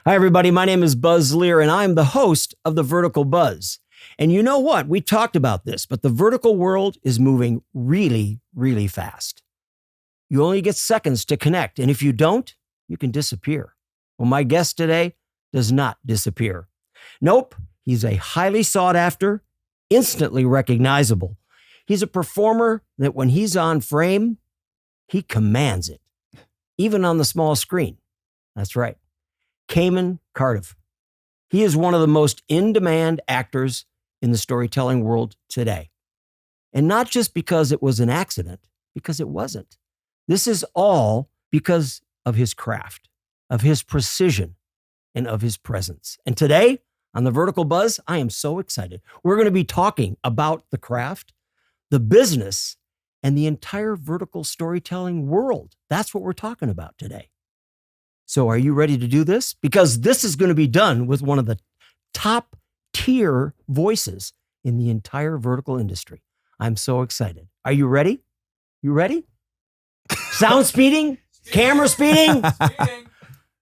Hi, everybody. My name is Buzz Leer, and I'm the host of The Vertical Buzz. And you know what? We talked about this, but the vertical world is moving really, really fast. You only get seconds to connect, and if you don't, you can disappear. Well, my guest today does not disappear. Nope, he's a highly sought after, instantly recognizable. He's a performer that when he's on frame, he commands it, even on the small screen. That's right. Cayman Cardiff. He is one of the most in-demand actors in the storytelling world today. And not just because it was an accident, because it wasn't. This is all because of his craft, of his precision, and of his presence. And today, on The Vertical Buzz, I am so excited. We're going to be talking about the craft, the business, and the entire vertical storytelling world. That's what we're talking about today. So are you ready to do this? Because this is going to be done with one of the top tier voices in the entire vertical industry. I'm so excited. Are you ready? You ready? Sound speeding? Camera speeding?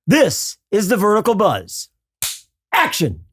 This is The Vertical Buzz. Action!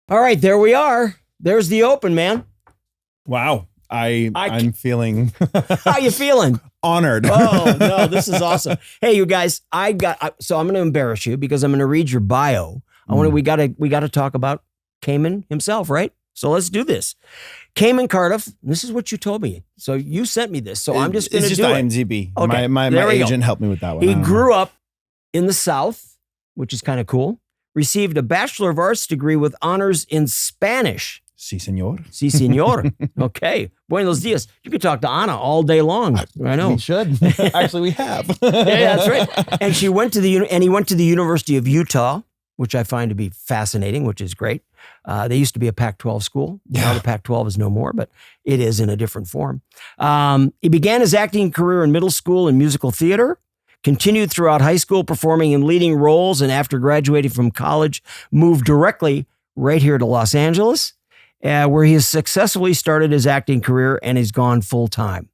All right, there we are. There's the open, man. Wow. I'm feeling How you feeling? honored. Oh, no, this is awesome. Hey, you guys, so I'm going to embarrass you because I'm going to read your bio. We got to talk about Cayman himself, right? So let's do this. Cayman Cardiff, this is what you told me. So you sent me this. So I'm just going to do it. It's just IMDb. Okay, My agent helped me with that one. He grew up in the South, which is kind of cool. Received a Bachelor of Arts degree with honors in Spanish. Sí, señor. Sí, señor. Okay. Buenos dias. You could talk to Anna all day long. I know. We should. Actually, we have. Yeah, that's right. And he went to the University of Utah, which I find to be fascinating, which is great. They used to be a Pac-12 school. Now the Pac-12 is no more, but it is in a different form. He began his acting career in middle school in musical theater. Continued throughout high school, performing in leading roles, and after graduating from college, moved directly right here to Los Angeles, where he has successfully started his acting career and has gone full-time.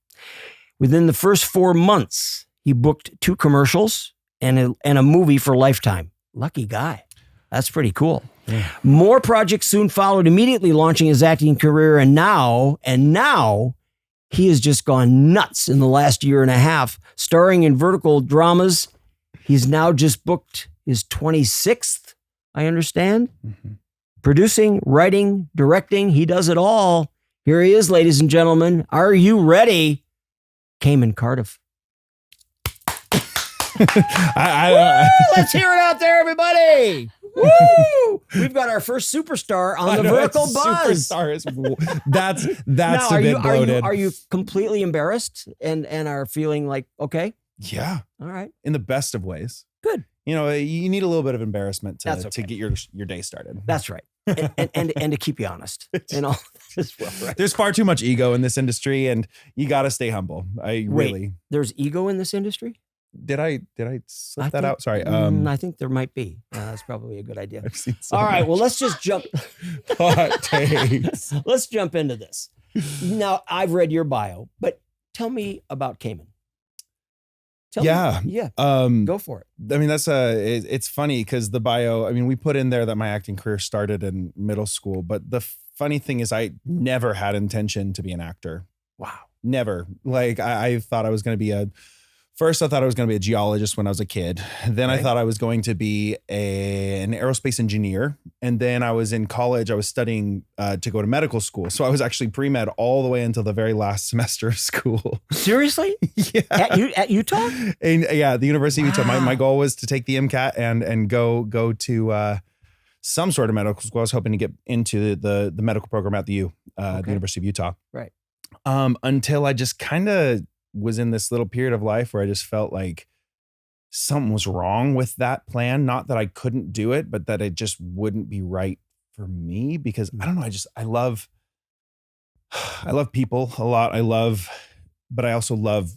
Within the first 4 months, he booked 2 commercials and a movie for Lifetime. Lucky guy. That's pretty cool. Yeah. More projects soon followed, immediately launching his acting career, and now, he has just gone nuts in the last year and a half, starring in vertical dramas. He's now just booked his 26th, I understand. Mm-hmm. Producing, writing, directing, he does it all. Here he is, ladies and gentlemen. Are you ready? Cayman Cardiff. Let's hear it out there, everybody. Woo! We've got our first superstar on The Vertical Buzz. That's now, a bit bloated. Are you completely embarrassed and are feeling like, okay? Yeah. All right. In the best of ways. Good. You know, you need a little bit of embarrassment to get your day started. That's right. And to keep you honest. You know, as well, right? There's far too much ego in this industry, and you got to stay humble. There's ego in this industry? Did I slip that out? Sorry. I think there might be. That's probably a good idea. I've seen All right. Well, let's just jump. Hot takes. Let's jump into this. Now, I've read your bio, but tell me about Cayman. Go for it. I mean, that's it's funny because the bio, I mean, we put in there that my acting career started in middle school, but the funny thing is I never had intention to be an actor. Wow. Never. Like I thought I was going to be First, I thought I was going to be a geologist when I was a kid. Then I thought I was going to be an aerospace engineer. And then I was in college. I was studying to go to medical school. So I was actually pre-med all the way until the very last semester of school. Seriously? Yeah. At Utah? And yeah, the University of Utah. My goal was to take the MCAT and go to some sort of medical school. I was hoping to get into the medical program at the University of Utah. Right. Until I just kind of was in this little period of life where I just felt like something was wrong with that plan. Not that I couldn't do it, but that it just wouldn't be right for me, because I don't know. I love people a lot. But I also love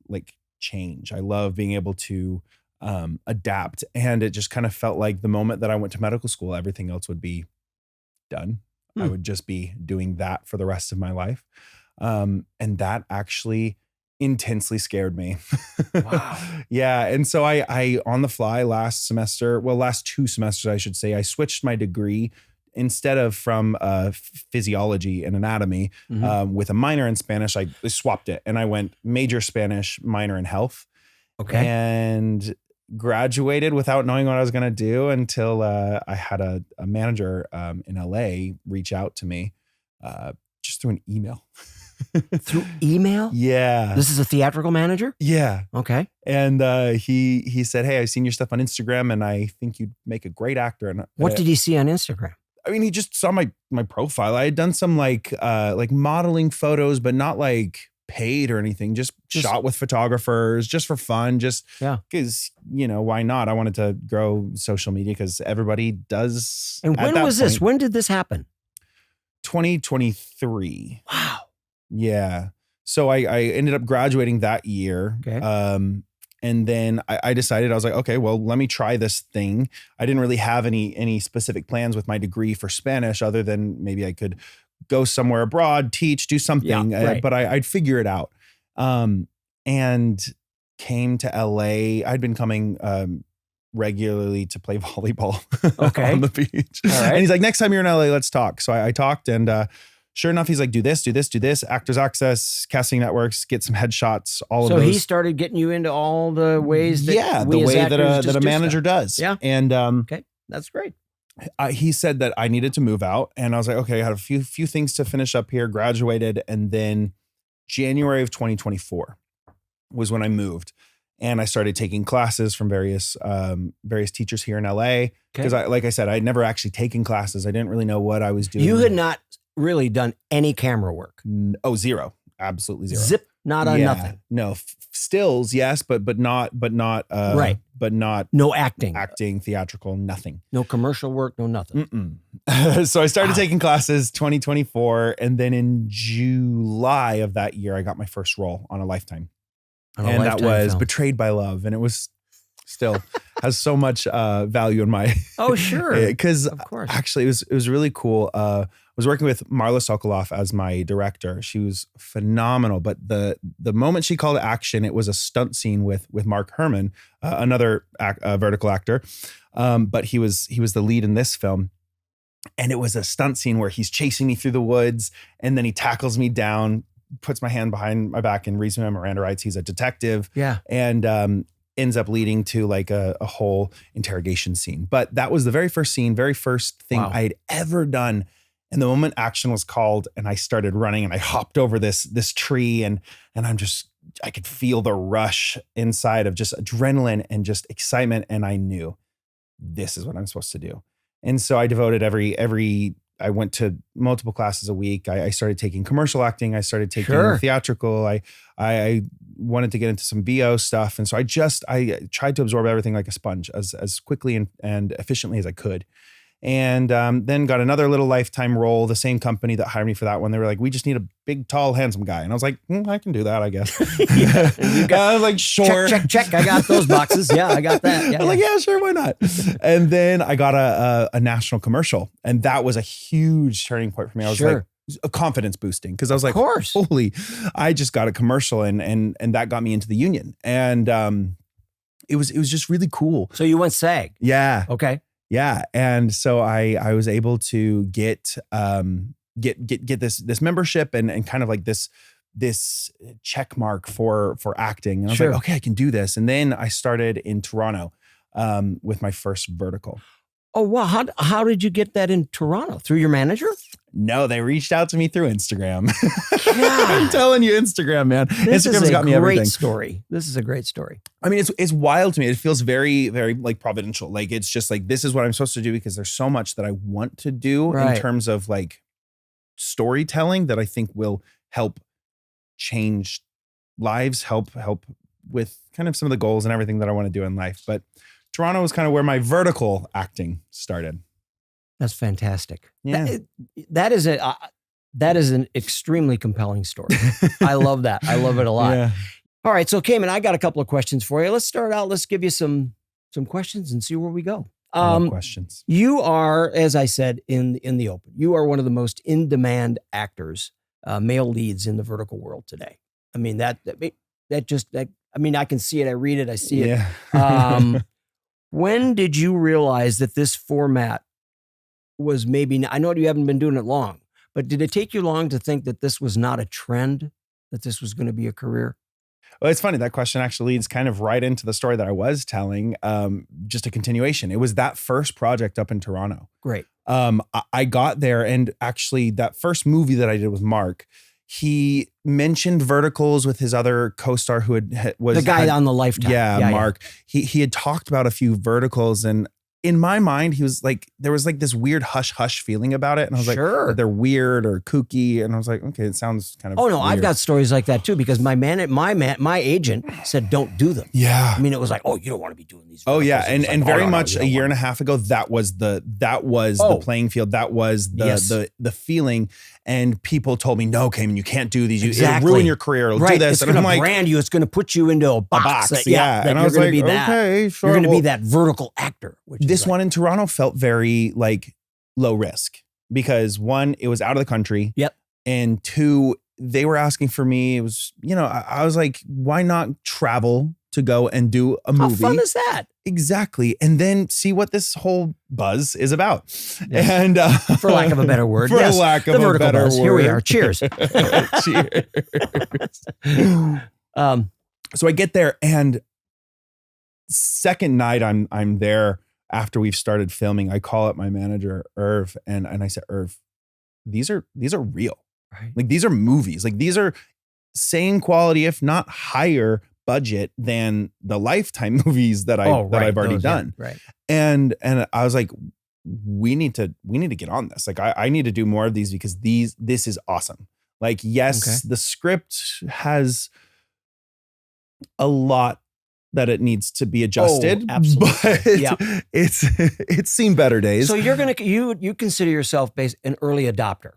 like change. I love being able to adapt. And it just kind of felt like the moment that I went to medical school, everything else would be done. I would just be doing that for the rest of my life. And that actually intensely scared me. Wow. Yeah. And so I on the fly last 2 semesters, I should say, I switched my degree. Instead of from physiology and anatomy with a minor in Spanish, I swapped it and I went major Spanish, minor in health. Okay. And graduated without knowing what I was going to do until I had a manager in LA reach out to me just through an email. Through email? Yeah. This is a theatrical manager? Yeah. Okay. And he said, "Hey, I've seen your stuff on Instagram and I think you'd make a great actor." And what did he see on Instagram? I mean, he just saw my profile. I had done some like modeling photos, but not like paid or anything, just shot with photographers, just for fun, just because, why not? I wanted to grow social media because everybody does. And when was this? When did this happen? 2023. Wow. Yeah. So I ended up graduating that year. Okay. And then I decided, I was like, okay, well, let me try this thing. I didn't really have any specific plans with my degree for Spanish other than maybe I could go somewhere abroad, teach, do something, but I'd figure it out. And came to LA. I'd been coming regularly to play volleyball on the beach. All right. And he's like, next time you're in LA, let's talk. So I talked, and sure enough, he's like, do this, Actors Access, casting networks, get some headshots, all of those. So he started getting you into all the ways that the way that a manager does. Yeah. And okay, that's great. He said that I needed to move out, and I was like, okay, I had a few things to finish up here, graduated, and then January of 2024 was when I moved. And I started taking classes from various teachers here in LA. Because like I said, I'd never actually taken classes. I didn't really know what I was doing. You had not really done any camera work. Oh, zero. Absolutely zero. Zip, not on nothing. No, stills, yes, but not right. But not no acting, theatrical, nothing. No commercial work, no nothing. So I started taking classes 2024, and then in July of that year, I got my first role on a Lifetime. That was film. Betrayed by Love, and it was still has so much value in my sure, because of course, actually it was really cool. I was working with Marla Sokoloff as my director. She was phenomenal, but the moment she called to action, it was a stunt scene with Mark Herman, another vertical actor, but he was the lead in this film. And it was a stunt scene where he's chasing me through the woods, and then he tackles me down, puts my hand behind my back, and reads me my Miranda rights. He's a detective. Yeah. And ends up leading to like a whole interrogation scene. But that was the very first scene, very first thing I had ever done. And the moment action was called and I started running and I hopped over this tree and I could feel the rush inside of just adrenaline and just excitement. And I knew this is what I'm supposed to do. And so I devoted I went to multiple classes a week. I started taking commercial acting. I started taking theatrical. I wanted to get into some VO stuff. And so I tried to absorb everything like a sponge as quickly and efficiently as I could. And then got another little Lifetime role, the same company that hired me for that one. They were like, we just need a big, tall, handsome guy. And I was like, I can do that, I guess. I was like, sure. Check. I got those boxes. Yeah, I got that. Yeah, I was like, yeah, sure, why not? And then I got a national commercial. And that was a huge turning point for me. I was like, a confidence boosting. Because I was like, holy, I just got a commercial and that got me into the union. And it was just really cool. So you went SAG? Yeah. Okay. Yeah. And so I was able to get this membership and kind of like this check mark for acting. And I was like, okay, I can do this. And then I started in Toronto with my first vertical. Oh, wow. How did you get that in Toronto? Through your manager? No, they reached out to me through Instagram. I'm telling you, Instagram, man. Instagram's got me everything. This is a great story. I mean, it's wild to me. It feels very, very like providential. Like it's just like, this is what I'm supposed to do because there's so much that I want to do in terms of like storytelling that I think will help change lives, help with kind of some of the goals and everything that I want to do in life. But Toronto was kind of where my vertical acting started. That's fantastic. Yeah. That is an extremely compelling story. I love that. I love it a lot. Yeah. All right. So Cayman, I got a couple of questions for you. Let's start out. Let's give you some questions and see where we go. I love questions. You are, as I said in the open, you are one of the most in-demand actors, male leads in the vertical world today. I mean, I can see it. I read it. I see it. Yeah. When did you realize that this format was maybe, I know you haven't been doing it long, but did it take you long to think that this was not a trend, that this was going to be a career? Well, it's funny. That question actually leads kind of right into the story that I was telling, just a continuation. It was that first project up in Toronto. Great. I got there, and actually that first movie that I did with Mark, he mentioned verticals with his other co-star who was the guy on the Lifetime. Yeah, Mark. Yeah. He had talked about a few verticals, and in my mind, he was like, there was like this weird hush feeling about it. And I was like, they're weird or kooky. And I was like, okay, it sounds kind of Oh no, weird. I've got stories like that too, because my agent said, don't do them. Yeah. I mean, it was like, oh, you don't want to be doing these. Oh yeah. And like, very much a year and a half ago, that was the playing field. That was the feeling. And people told me, no, Cayman, you can't do these. Exactly. It'll ruin your career. It'll do this. It's going to brand you. It's going to put you into a box. That and I was like, okay, sure. You're going to be that vertical actor. This one in Toronto felt very like low risk because one, it was out of the country. Yep. And two, they were asking for me. It was, I was like, why not travel to go and do a movie? How fun is that? Exactly. And then see what this whole buzz is about. Yes. And for lack of a better word. For lack of a better buzz. word. Here we are. Cheers. Cheers. So I get there, and second night I'm there after we've started filming. I call up my manager, Irv, and I said, Irv, these are real. Right. Like these are movies. Like these are same quality, if not higher budget than the Lifetime movies that I've already done. Yeah, right. And I was like, we need to get on this. Like I need to do more of these because this is awesome. Like, yes, the script has a lot that it needs to be adjusted. Oh, absolutely. But it's seen better days. So you consider yourself an early adopter.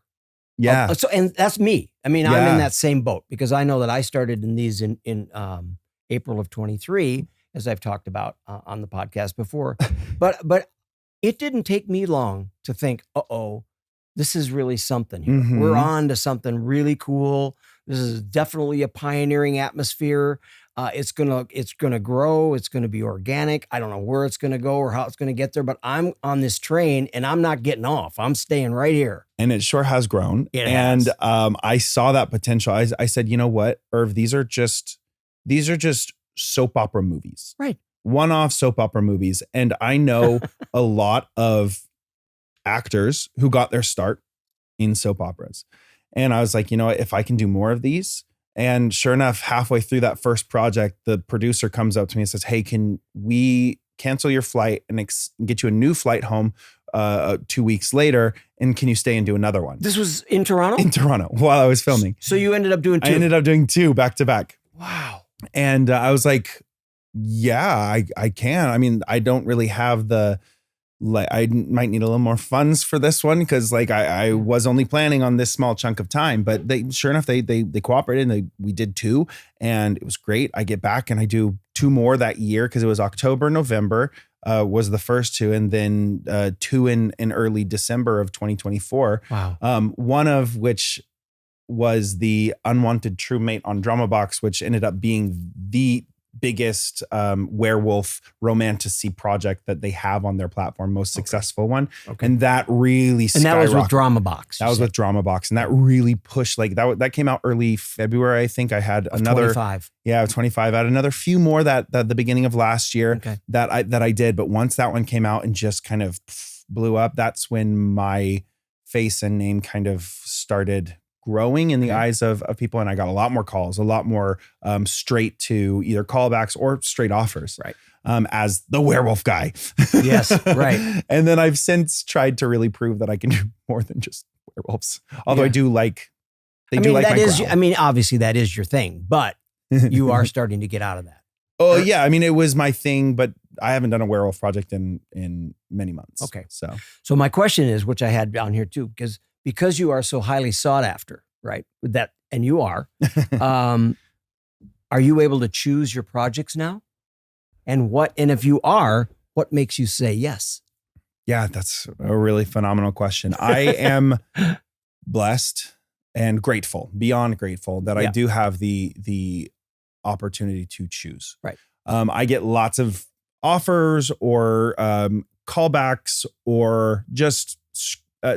Yeah. And that's me. I mean, I'm in that same boat because I know that I started in these in April of 23, as I've talked about on the podcast before. But it didn't take me long to think, this is really something here. Mm-hmm. We're on to something really cool. This is definitely a pioneering atmosphere. It's gonna grow. It's gonna be organic. I don't know where it's gonna go or how it's gonna get there, but I'm on this train and I'm not getting off. I'm staying right here. And it sure has grown. Has. I saw that potential. I said, you know what, Irv, these are just soap opera movies. Right. One-off soap opera movies. And I know a lot of actors who got their start in soap operas. And I was like, you know what, if I can do more of these. And sure enough, halfway through that first project, the producer comes up to me and says, hey, can we cancel your flight and get you a new flight home 2 weeks later? And can you stay and do another one? This was in Toronto? In Toronto while I was filming. So you ended up doing two? I ended up doing two back to back. Wow. And I was like, yeah, I can. I mean, I don't really have I might need a little more funds for this one because I was only planning on this small chunk of time, but sure enough, they cooperated and we did two and it was great. I get back and I do two more that year because it was October, November was the first two, and then two in early December of 2024. Wow. One of which was the Unwanted True Mate on DramaBox, which ended up being the biggest werewolf romantasy project that they have on their platform, most successful one. Okay. And that really skyrocketed. And that was with DramaBox. That was with DramaBox. And that really pushed, that came out early February, I think. I had another 25. Yeah, 25. I had another few more that the beginning of last year that I did. But once that one came out and just kind of blew up, that's when my face and name kind of started growing in the eyes of people. And I got a lot more calls, a lot more straight to either callbacks or straight offers. Right. As the werewolf guy. Yes, right. And then I've since tried to really prove that I can do more than just werewolves. Although I do like, obviously that is your thing, but you are starting to get out of that. Oh yeah. I mean, it was my thing, but I haven't done a werewolf project in many months. Okay. So my question is, which I had down here too, because you are so highly sought after, right? And you are you able to choose your projects now? And if you are, what makes you say yes? Yeah, that's a really phenomenal question. I am blessed and grateful, beyond grateful, that I do have the opportunity to choose. Right. I get lots of offers or callbacks or just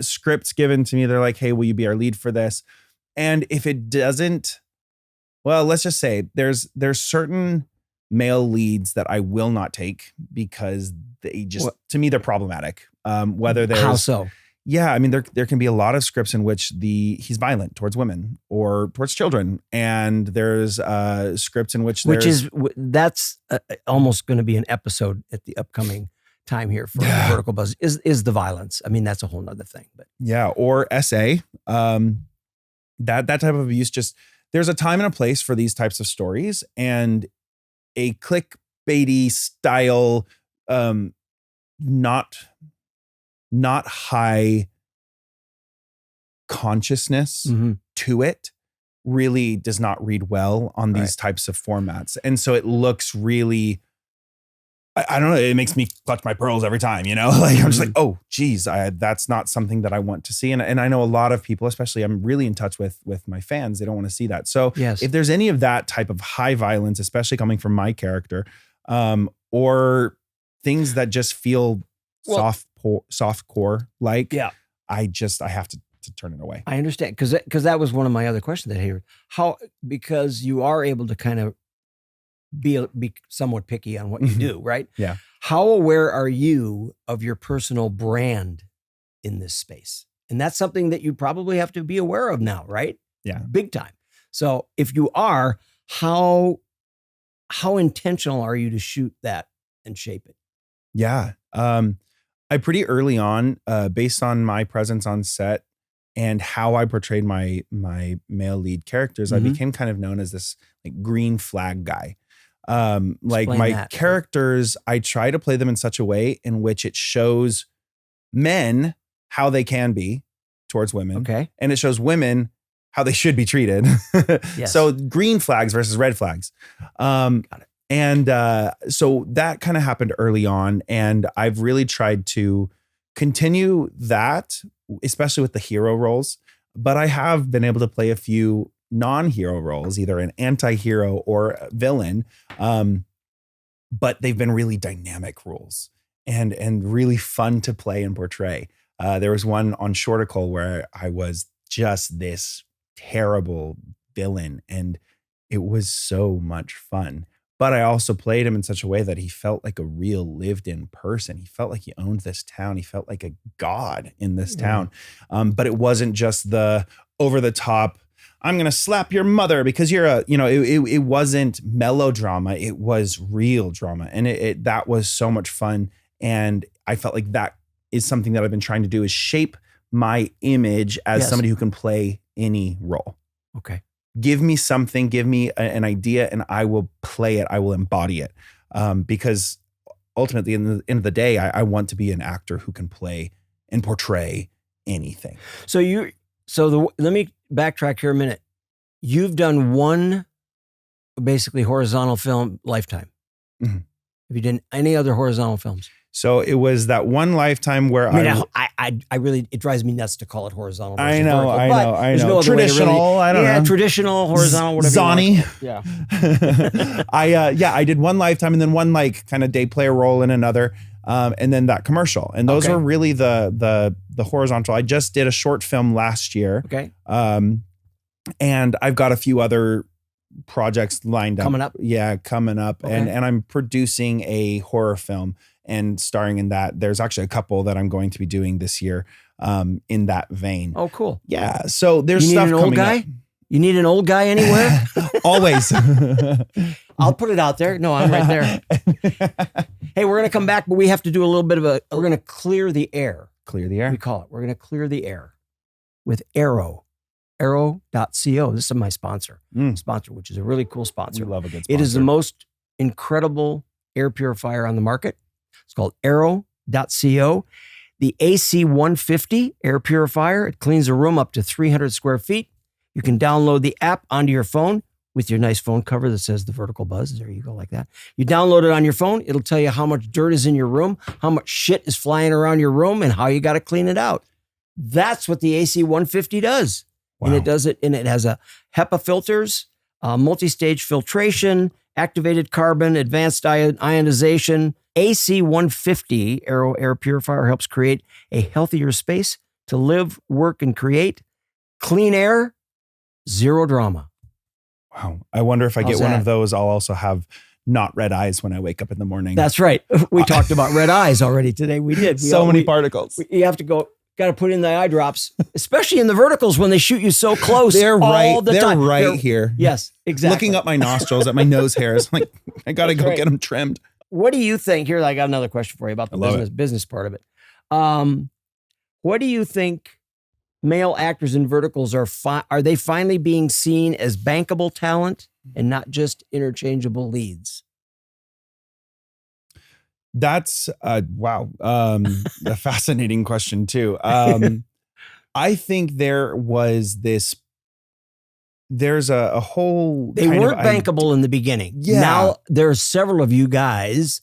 scripts given to me. They're like, hey, will you be our lead for this? And if it doesn't, well, let's just say there's certain male leads that I will not take because they just, to me, they're problematic. Whether there's how so? Yeah, I mean, there can be a lot of scripts in which he's violent towards women or towards children, and there's scripts in which that's almost going to be an episode at the upcoming time here for the Vertical Buzz is the violence. I mean, that's a whole nother thing, but or SA, that type of abuse. Just there's a time and a place for these types of stories, and a clickbaity style, not high consciousness to it really does not read well on these types of formats. And so it looks really, I don't know, it makes me clutch my pearls every time, like I'm just like, oh geez, that's not something that I want to see. And I know a lot of people, especially I'm really in touch with my fans, they don't want to see that. So if there's any of that type of high violence, especially coming from my character, or things that just feel soft core like, I have to turn it away. I understand, because that was one of my other questions that I heard. Because you are able to kind of be somewhat picky on what you do, right? Yeah. How aware are you of your personal brand in this space? And that's something that you probably have to be aware of now, right? Yeah. Big time. So if you are, how intentional are you to shoot that and shape it? Yeah. I pretty early on, based on my presence on set and how I portrayed my male lead characters, I became kind of known as this like green flag guy. Like my characters, I try to play them in such a way in which it shows men how they can be towards women. Okay. And it shows women how they should be treated. Yes. So green flags versus red flags. Got it. And so that kind of happened early on. And I've really tried to continue that, especially with the hero roles. But I have been able to play a few non-hero roles, either an anti-hero or a villain. But they've been really dynamic roles and really fun to play and portray. There was one on Shorticle where I was just this terrible villain, and it was so much fun. But I also played him in such a way that he felt like a real lived-in person. He felt like he owned this town. He felt like a god in this town. But it wasn't just the over-the-top, I'm going to slap your mother because you're it wasn't melodrama. It was real drama. And that was so much fun. And I felt like that is something that I've been trying to do, is shape my image as somebody who can play any role. Okay. Give me something, give me an idea, and I will play it. I will embody it. Because ultimately, in the end of the day, I want to be an actor who can play and portray anything. Let me backtrack here a minute. You've done one basically horizontal film lifetime. Mm-hmm. Have you done any other horizontal films? So it was that one lifetime where I really, it drives me nuts to call it horizontal. I know. No traditional. I don't know. Traditional, horizontal, whatever. Zani. Yeah. I did one lifetime and then one like kind of day player role in another. And then that commercial. And those were really the horizontal. I just did a short film last year. Okay. And I've got a few other projects lined up. Coming up? Yeah, coming up. Okay. And I'm producing a horror film and starring in that. There's actually a couple that I'm going to be doing this year in that vein. Oh, cool. Yeah. So there's stuff coming up. You need an old guy? You need an old guy anywhere? Always. I'll put it out there. No, I'm right there. Hey, we're going to come back, but we have to do a little bit of we're going to clear the air. Clear the air? We call it. We're going to clear the air with Arrow Arrow.co. This is my sponsor, which is a really cool sponsor. We love a good sponsor. It is the most incredible air purifier on the market. It's called Arrow.co. The AC150 air purifier. It cleans a room up to 300 square feet. You can download the app onto your phone with your nice phone cover that says The Vertical Buzz. There you go, like that. You download it on your phone. It'll tell you how much dirt is in your room, how much shit is flying around your room, and how you got to clean it out. That's what the AC150 does. Wow. And it does it, and it has a HEPA filters, multi-stage filtration, activated carbon, advanced ionization. AC150 Arrow Air Purifier helps create a healthier space to live, work, and create. Clean air, zero drama. Wow. I wonder if I get one of those, I'll also have not red eyes when I wake up in the morning. That's right. We talked about red eyes already today. We did. So many particles. You have to got to put in the eye drops, especially in the verticals when they shoot you so close. They're all the time. They're here. Yes, exactly. Looking up my nostrils at my nose hairs. Like, I got to go get them trimmed. What do you think? Here, I got another question for you about the business part of it. What do you think male actors in verticals are they finally being seen as bankable talent and not just interchangeable leads? That's wow. A fascinating question too. I think there's a whole they weren't bankable in the beginning. Yeah. Now there's several of you guys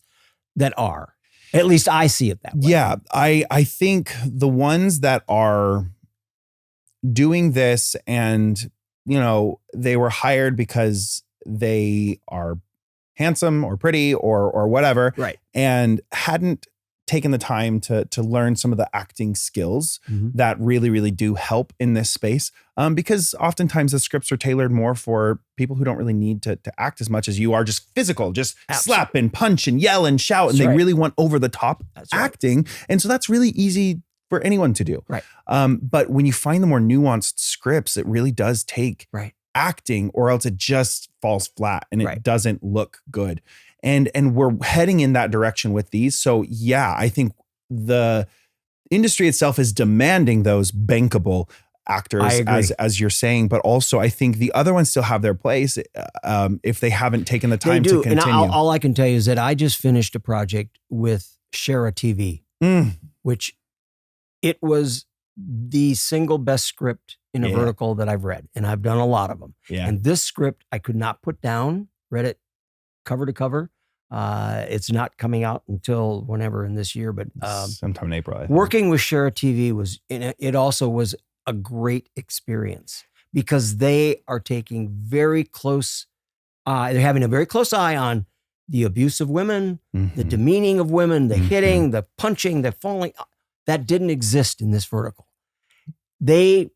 that are. At least I see it that way. Yeah. I think the ones that are doing this and, they were hired because they are handsome or pretty or whatever. Right. And hadn't taken the time to learn some of the acting skills that really, really do help in this space. Because oftentimes the scripts are tailored more for people who don't really need to act as much as you are just physical, just slap and punch and yell and shout. And they really want over the top acting. Right. And so that's really easy for anyone to do. Right. But when you find the more nuanced scripts, it really does take acting, or else it just falls flat and it doesn't look good. And we're heading in that direction with these. So yeah, I think the industry itself is demanding those bankable actors, as you're saying, but also I think the other ones still have their place if they haven't taken the time to continue. And all I can tell you is that I just finished a project with Shara TV, which it was the single best script in a vertical that I've read, and I've done a lot of them. Yeah. And this script I could not put down, read it cover to cover. It's not coming out until whenever in this year, but sometime in April. I think. Working with Shara TV it also was a great experience because they are taking they're having a very close eye on the abuse of women, the demeaning of women, the hitting, the punching, the falling. That didn't exist in this vertical. They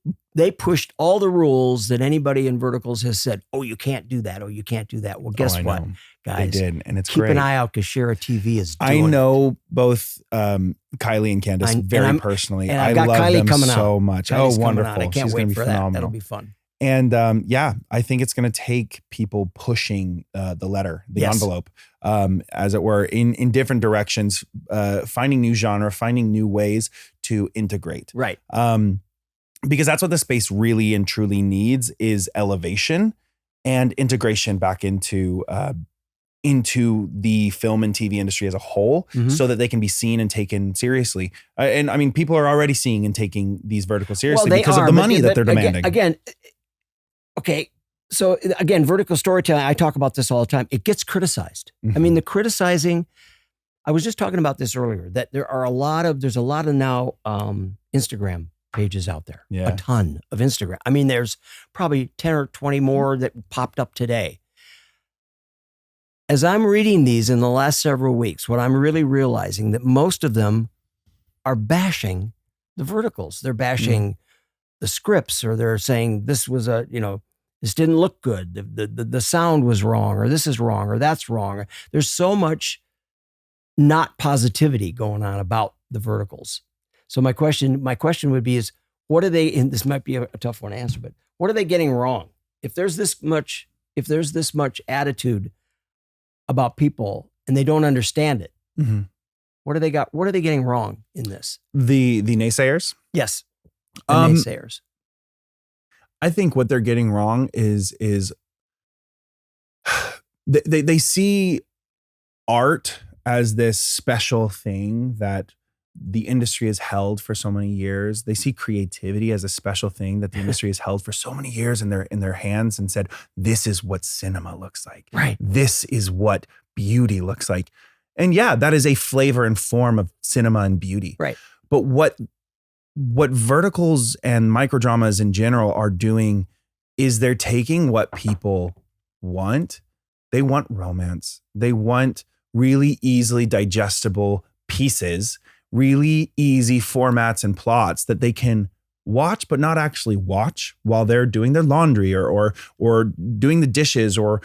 pushed all the rules that anybody in verticals has said, oh, you can't do that. Oh, you can't do that. Well, guess what, guys? They did, and it's keep great. an eye out because Shara TV is doing I know both Kylie and Candace very personally. And I love Kylie them coming so much. Kylie's wonderful. I can't She's wait gonna be for phenomenal. that. That'll be fun. And I think it's going to take people pushing the envelope, as it were, in different directions, finding new genre, finding new ways to integrate. Right. Because that's what the space really and truly needs is elevation and integration back into the film and TV industry as a whole, so that they can be seen and taken seriously. And I mean, people are already seeing and taking these verticals seriously because of the money that they're demanding. Okay. So again, vertical storytelling, I talk about this all the time. It gets criticized. I mean, the criticizing, I was just talking about this earlier, that there's a lot of now Instagram pages out there, a ton of Instagram. I mean, there's probably 10 or 20 more that popped up today. As I'm reading these in the last several weeks, what I'm really realizing that most of them are bashing the verticals. They're bashing the scripts, or they're saying this was this didn't look good. The sound was wrong, or this is wrong, or that's wrong. There's so much not positivity going on about the verticals. So my question would be is, what are they, and this might be a tough one to answer, but what are they getting wrong? If there's this much attitude about people and they don't understand it, what are they getting wrong in this? The naysayers? Yes. The naysayers. I think what they're getting wrong is they see art as this special thing that the industry has held for so many years. They see creativity as a special thing that the industry has held for so many years in their hands and said, this is what cinema looks like. Right. This is what beauty looks like. And yeah, that is a flavor and form of cinema and beauty. Right. But what verticals and microdramas in general are doing is they're taking what people want. They want romance. They want really easily digestible pieces, really easy formats and plots that they can watch, but not actually watch while they're doing their laundry or doing the dishes or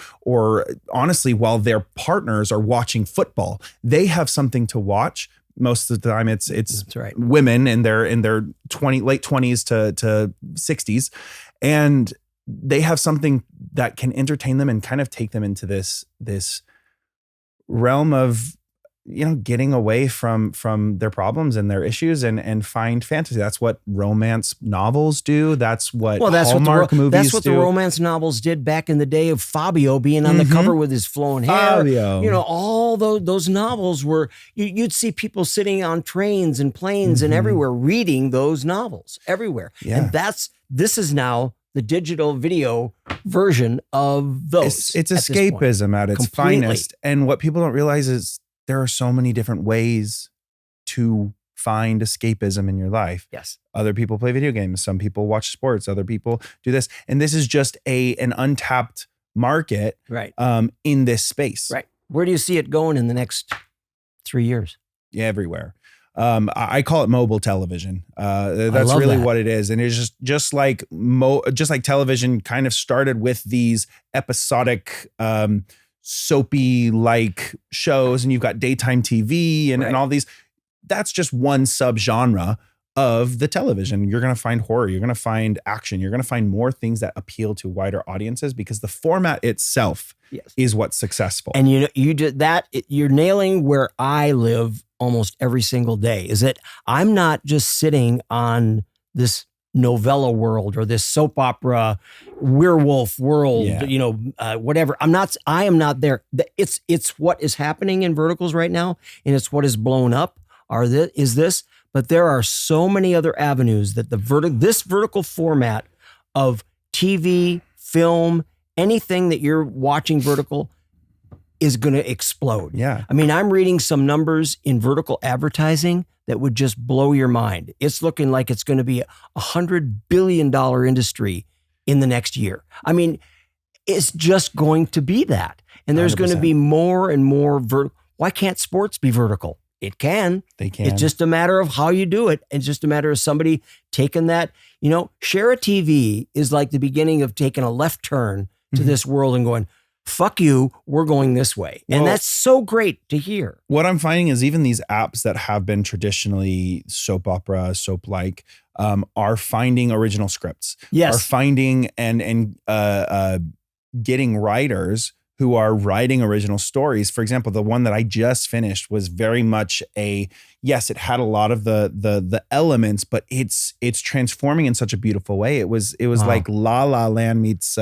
honestly, while their partners are watching football. They have something to watch. Most of the time it's That's right. women in their late 20s to 60s. And they have something that can entertain them and kind of take them into this realm of, getting away from their problems and their issues and find fantasy. That's what romance novels do. That's what Hallmark movies do. That's what the romance novels did back in the day of Fabio being on the cover with his flowing hair. Fabio. All those novels were, you'd see people sitting on trains and planes and everywhere reading those novels everywhere. Yeah. And this is now the digital video version of those. It's escapism at its Completely. finest. And what people don't realize is there are so many different ways to find escapism in your life. Yes. Other people play video games. Some people watch sports. Other people do this. And this is just an untapped market Right. In this space. Right. Where do you see it going in the next 3 years? Yeah, everywhere. I call it mobile television. That's really what it is. And it's just like television kind of started with these episodic, soapy like shows, and you've got daytime TV and all these. That's just one subgenre of the television. You're going to find horror. You're going to find action. You're going to find more things that appeal to wider audiences because the format itself is what's successful. And you did that. You're nailing where I live almost every single day. Is that I'm not just sitting on this novella world or this soap opera werewolf world, whatever. I am not there. It's what is happening in verticals right now, and it's what is blown up. But there are so many other avenues that this vertical format of TV, film, anything that you're watching vertical is going to explode. Yeah. I mean, I'm reading some numbers in vertical advertising that would just blow your mind. It's looking like it's going to be $100 billion industry in the next year. I mean, it's just going to be that. And there's 100%. Going to be more and more Why can't sports be vertical? It can. They can. It's just a matter of how you do it. It's just a matter of somebody taking that, Share a TV is like the beginning of taking a left turn to this world and going, fuck you, we're going this way. And that's so great to hear. What I'm finding is even these apps that have been traditionally soap opera, soap-like, are finding original scripts. Yes. Are finding and getting writers who are writing original stories. For example, the one that I just finished was very much it had a lot of the elements, but it's transforming in such a beautiful way. It was like La La Land meets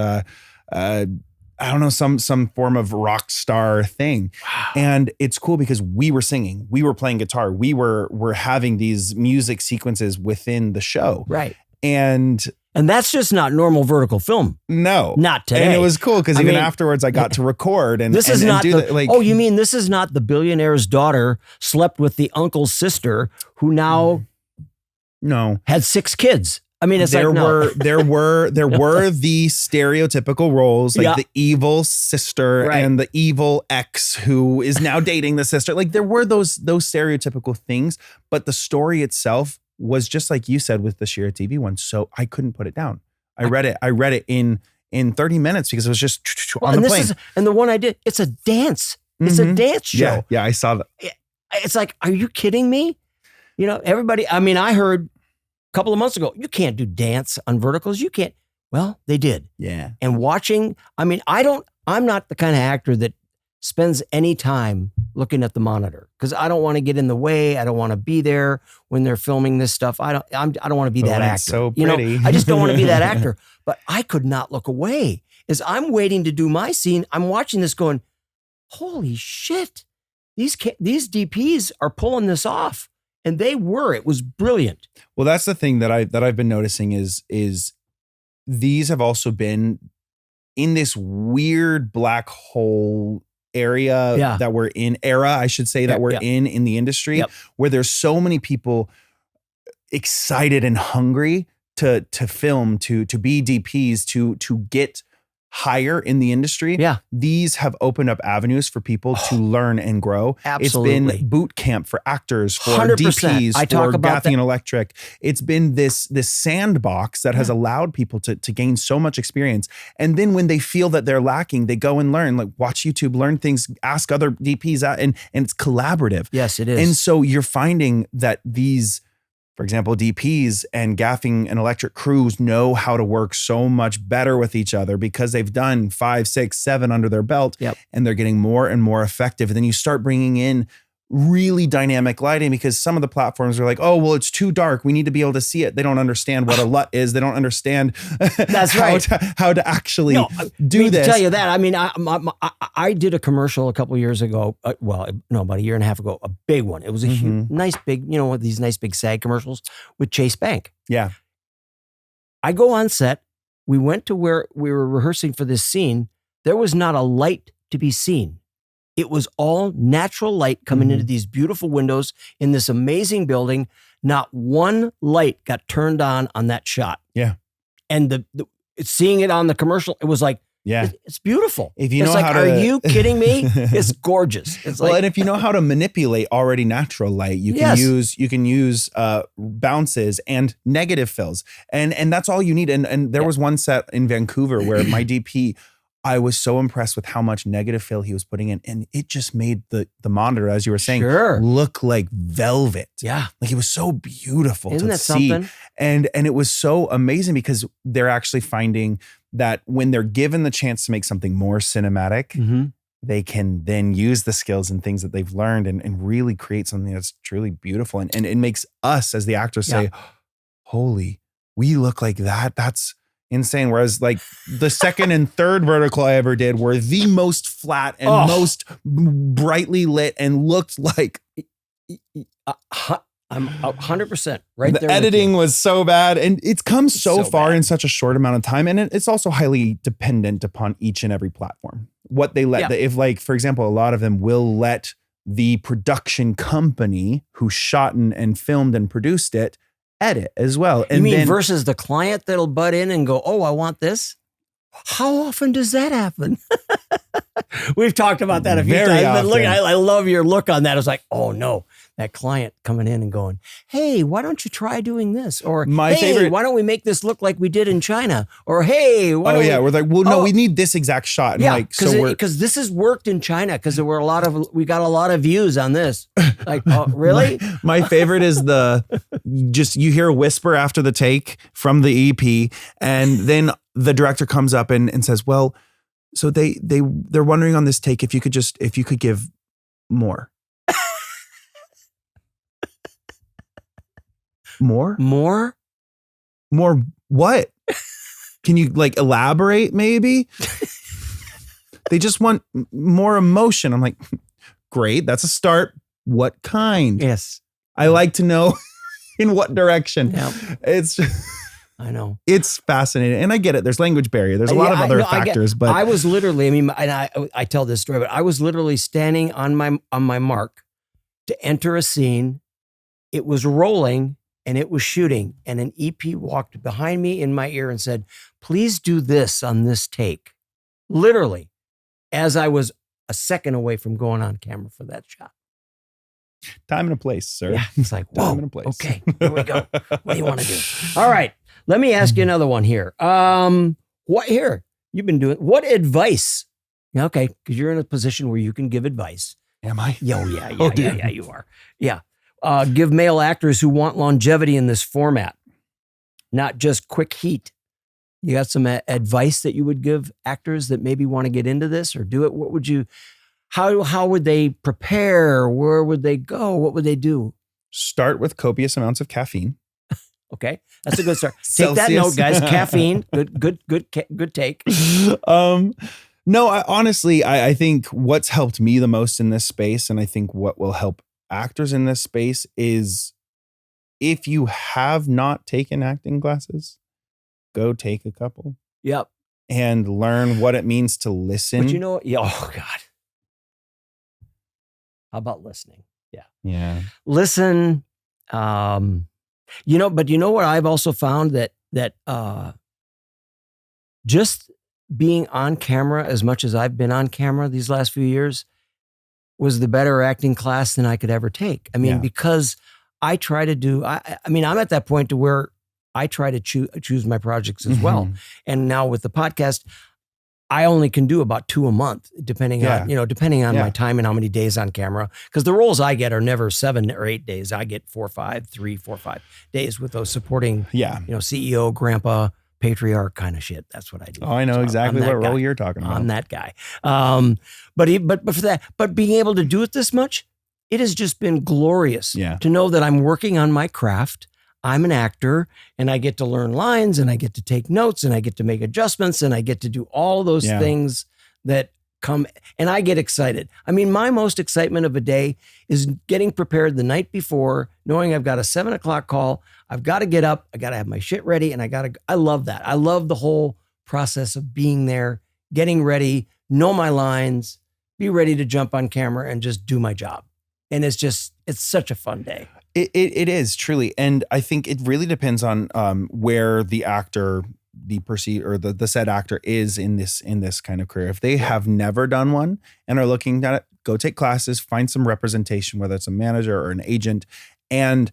I don't know, some form of rock star thing. Wow. And it's cool because we were singing, we were playing guitar, we were having these music sequences within the show. Right. And that's just not normal vertical film. No. Not today. And it was cool because afterwards I got to record and this is and not do the, like, oh, you mean this is not the billionaire's daughter slept with the uncle's sister who now had 6 kids. I mean, it's there were the stereotypical roles, like the evil sister and the evil ex who is now dating the sister. Like there were those stereotypical things, but the story itself was just like you said with the Shira TV one. So I couldn't put it down. I read it in 30 minutes because it was just on the plane. And the one I did, it's a dance. It's a dance show. Yeah, I saw that. It's like, are you kidding me? Everybody. I mean, I heard couple of months ago, you can't do dance on verticals. You can't. Well, they did. Yeah. And watching, I mean, I'm not the kind of actor that spends any time looking at the monitor because I don't want to get in the way. I don't want to be there when they're filming this stuff. I don't want to be that actor. So pretty. I just don't want to be that actor. but I could not look away. As I'm waiting to do my scene, I'm watching this going, holy shit, these DPs are pulling this off. And they were. It was brilliant. Well, that's the thing that I've been noticing is these have also been in this weird black hole area that we're in, I should say, that we're in the industry, where there's so many people excited and hungry to film, to be DPs, to get higher in the industry. Yeah. These have opened up avenues for people to learn and grow. Absolutely. It's been boot camp for actors, for 100%. DPs, I talk for about Gaffing and Electric. It's been this sandbox that has allowed people to gain so much experience. And then when they feel that they're lacking, they go and learn, like watch YouTube, learn things, ask other DPs out, and it's collaborative. Yes, it is. And so you're finding that these, for example, DPs and Gaffing and Electric crews know how to work so much better with each other because they've done 5, 6, 7 under their belt, and they're getting more and more effective. And then you start bringing in really dynamic lighting, because some of the platforms are like, oh, well, it's too dark, we need to be able to see it. They don't understand what a LUT is. They don't understand how to actually do this. To tell you that, I mean, I did a commercial a couple of years ago. About a year and a half ago, a big one. It was a huge, nice big, these nice big SAG commercials with Chase Bank. Yeah. I go on set. We went to where we were rehearsing for this scene. There was not a light to be seen. It was all natural light coming into these beautiful windows in this amazing building. Not one light got turned on that shot. Yeah. And seeing it on the commercial, it was like, it's beautiful. If you it's know like, how to, are you kidding me? It's gorgeous. It's and if you know how to manipulate already natural light, you can use bounces and negative fills, and that's all you need. And there was one set in Vancouver where my DP, I was so impressed with how much negative fill he was putting in, and it just made the monitor, as you were saying, look like velvet. Yeah, like it was so beautiful. Isn't to that see. Something? And it was so amazing because they're actually finding that when they're given the chance to make something more cinematic, they can then use the skills and things that they've learned and really create something that's truly beautiful. And it makes us as the actors say, holy, we look like that. That's insane. Whereas like the second and third vertical I ever did were the most flat and most brightly lit and looked like... I'm 100% right there. The editing was so bad, and it's come so far in such a short amount of time. And it's also highly dependent upon each and every platform. What they let, if like, for example, a lot of them will let the production company who shot and filmed and produced it edit as well. And you mean versus the client that'll butt in and go, oh, I want this? How often does that happen? We've talked about that a few times. But look, I love your look on that. It's like, oh no, that client coming in and going, hey, why don't you try doing this? Or my favorite, why don't we make this look like we did in China? Or hey, we're like, well, no, we need this exact shot. And because this has worked in China because we got a lot of views on this. Like, oh, really? My favorite is you hear a whisper after the take from the EP, and then the director comes up and says, well, so they're wondering on this take if you could give more. More what? Can you like elaborate maybe? They just want more emotion. I'm like, great, that's a start. What kind? Yes. I like to know in what direction. Yep. It's I know. It's fascinating. And I get it. There's language barrier. There's a lot of other factors, but I was literally, I tell this story, but I was literally standing on my mark to enter a scene. It was rolling and it was shooting, and an EP walked behind me in my ear and said, please do this on this take. Literally, as I was a second away from going on camera for that shot. Time and a place, sir. Yeah, it's like, whoa, time and a place. Okay, here we go. What do you want to do? All right, let me ask you another one here. You've been doing, what advice? Okay, because you're in a position where you can give advice. Am I? Yeah, you are. Yeah. Give male actors who want longevity in this format, not just quick heat. You got some advice that you would give actors that maybe want to get into this or do it? What would you, how would they prepare? Where would they go? What would they do? Start with copious amounts of caffeine. Okay, that's a good start. Take that note, guys. Caffeine, good take. No, honestly, I think what's helped me the most in this space, and I think what will help actors in this space is if you have not taken acting classes, go take a couple. Yep. And learn what it means to listen. But you know, oh God. How about listening? Yeah. Yeah. Listen. But you know what I've also found that just being on camera as much as I've been on camera these last few years was the better acting class than I could ever take. I mean, because I try to do, I mean, I'm at that point to where I try to choose my projects as well. And now with the podcast, I only can do about 2 a month, depending on my time and how many days on camera. Because the roles I get are never 7 or 8 days. I get 4 or 5 days with those supporting, CEO, grandpa, patriarch kind of shit. That's what I do. Oh, I know exactly what role you're talking about. I'm that guy. But being able to do it this much, it has just been glorious to know that I'm working on my craft. I'm an actor and I get to learn lines and I get to take notes and I get to make adjustments and I get to do all those things that come, and I get excited. I mean, my most excitement of a day is getting prepared the night before, knowing I've got a 7 o'clock call. I've got to get up. I got to have my shit ready. And I love that. I love the whole process of being there, getting ready, know my lines, be ready to jump on camera and just do my job. And it's such a fun day. It is truly. And I think it really depends on where the actor, the perceived or the said actor is in this kind of career. If they have never done one and are looking at it, go take classes, find some representation, whether it's a manager or an agent, and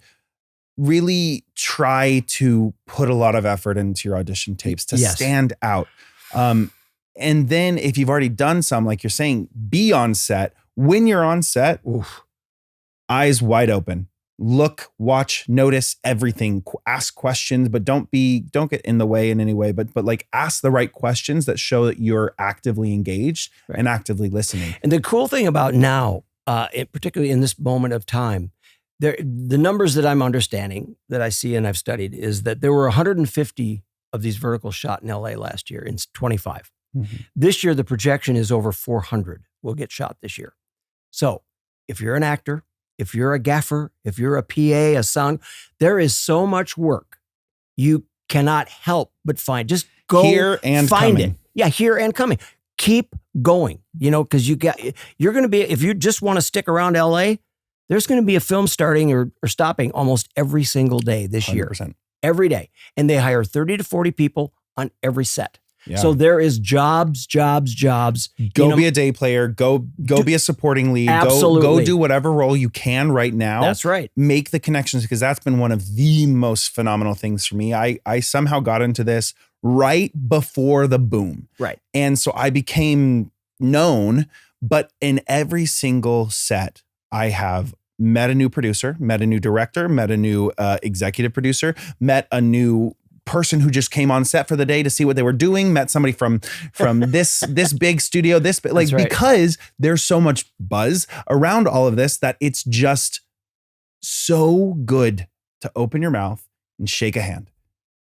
really try to put a lot of effort into your audition tapes to stand out. And then if you've already done some, like you're saying, be on set. When you're on set, eyes wide open. Look, watch, notice everything, ask questions, but don't get in the way in any way, but like ask the right questions that show that you're actively engaged and actively listening. And the cool thing about now, particularly in this moment of time, the numbers that I'm understanding that I see and I've studied is that there were 150 of these verticals shot in LA last year in 25. This year, the projection is over 400 will get shot this year. So if you're an actor, if you're a gaffer, if you're a PA, a sound, there is so much work. You cannot help but find. Just go here and find coming. it. Yeah, here and coming. Keep going. Because you're going to be, if you just want to stick around LA, there's going to be a film starting or stopping almost every single day this 100%. Year. Every day. And they hire 30 to 40 people on every set. Yeah. So there is jobs. Go be a day player. Go be a supporting lead. Absolutely. Go do whatever role you can right now. That's right. Make the connections, because that's been one of the most phenomenal things for me. I somehow got into this right before the boom. Right. And so I became known, but in every single set, I have met a new producer, met a new director, met a new executive producer, met a new person who just came on set for the day to see what they were doing, met somebody from this big studio, because there's so much buzz around all of this that it's just so good to open your mouth and shake a hand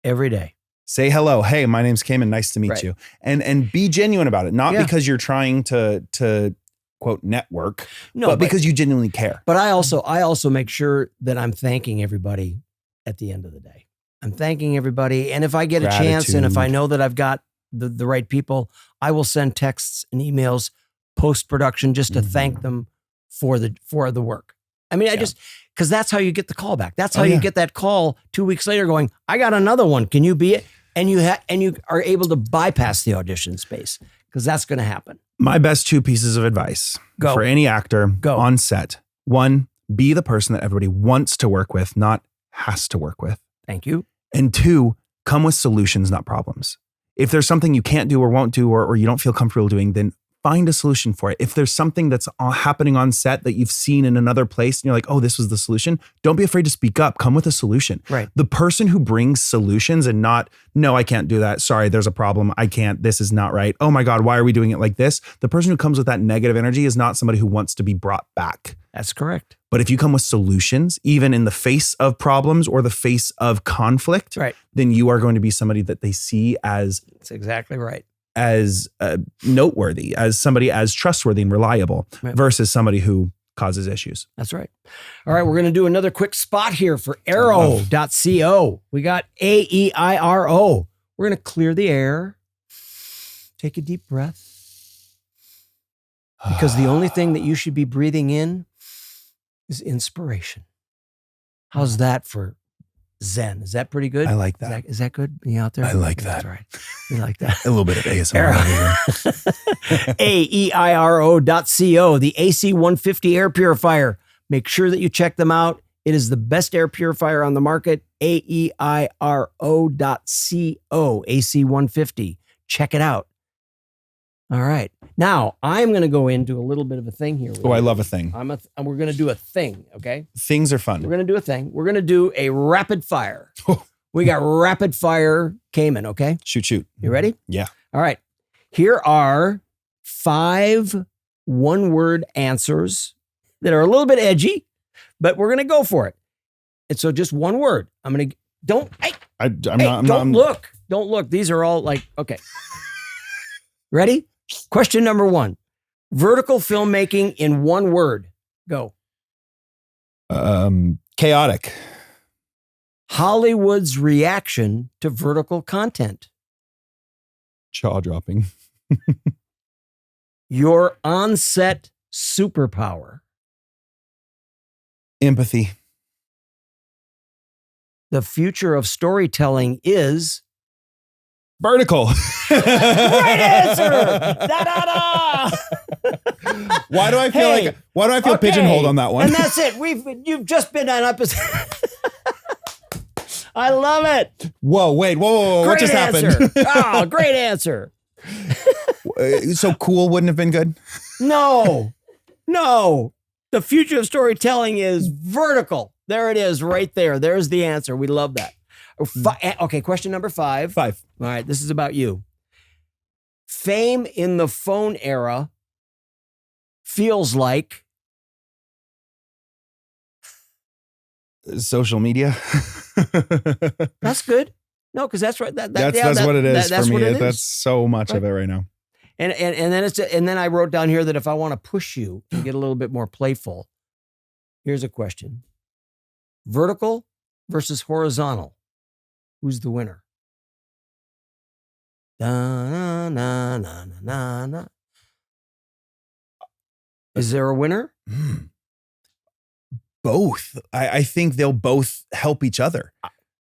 every day. Say hello. Hey, my name's Cayman. Nice to meet you. And be genuine about it. Not because you're trying to quote network, but because you genuinely care. But I also make sure that I'm thanking everybody at the end of the day. I'm thanking everybody. And if I get a chance and if I know that I've got the right people, I will send texts and emails post-production just to thank them for the work. I mean, because that's how you get the call back. That's how you get that call 2 weeks later going, I got another one. Can you be it? And you are able to bypass the audition space, because that's going to happen. My best 2 pieces of advice for any actor on set. 1, be the person that everybody wants to work with, not has to work with. Thank you. And 2, come with solutions, not problems. If there's something you can't do or won't do or you don't feel comfortable doing, then find a solution for it. If there's something that's happening on set that you've seen in another place and you're like, oh, this was the solution, don't be afraid to speak up. Come with a solution. Right. The person who brings solutions and not, no, I can't do that. Sorry, there's a problem. I can't. This is not right. Oh my God, why are we doing it like this? The person who comes with that negative energy is not somebody who wants to be brought back. That's correct. But if you come with solutions, even in the face of problems or the face of conflict, Right. then you are going to be somebody that they see as That's exactly right. as noteworthy, as somebody as trustworthy and reliable, Right. versus somebody who causes issues. That's right. All right, we're going to do another quick spot here for aero.co. We got AEIRO. We're going to clear the air. Take a deep breath. Because the only thing that you should be breathing in is inspiration. How's that for Zen? Is that pretty good? I like that. Is that good? You out there? I like That's that. right. You like that? A little bit of ASMR over here. AEIRO.co, the AC-150 air purifier. Make sure that you check them out. It is the best air purifier on the market. AEIRO.co, AC-150. Check it out. All right. Now, I'm going to go into a little bit of a thing here. Oh, I love a thing. We're going to do a thing, okay? Things are fun. We're going to do a thing. We're going to do a rapid fire. We got rapid fire Cayman, okay? Shoot. You ready? Yeah. All right. Here are 5 one-word answers that are a little bit edgy, but we're going to go for it. And so just one word. I'm going to, don't look. Don't look. These are all like, okay. Ready? Question number 1. Vertical filmmaking in one word. Go. Chaotic. Hollywood's reaction to vertical content. Jaw-dropping. Your on-set superpower. Empathy. The future of storytelling is Vertical. right answer. Da-da-da. Why do I feel pigeonholed on that one? And that's it. You've just been on episode. I love it. Whoa. What just happened? Oh, great answer. So cool wouldn't have been good? No. The future of storytelling is vertical. There it is right there. There's the answer. We love that. Okay, question number 5. 5. All right, this is about you. Fame in the phone era feels like Social media. that's good. No, because that's right. That's what it is for me. That's so much of it right now. And then I wrote down here that if I want to push you and get a little bit more playful, here's a question: vertical versus horizontal. Who's the winner? Da, na, na, na, na, na. Is there a winner? Both. I think they'll both help each other.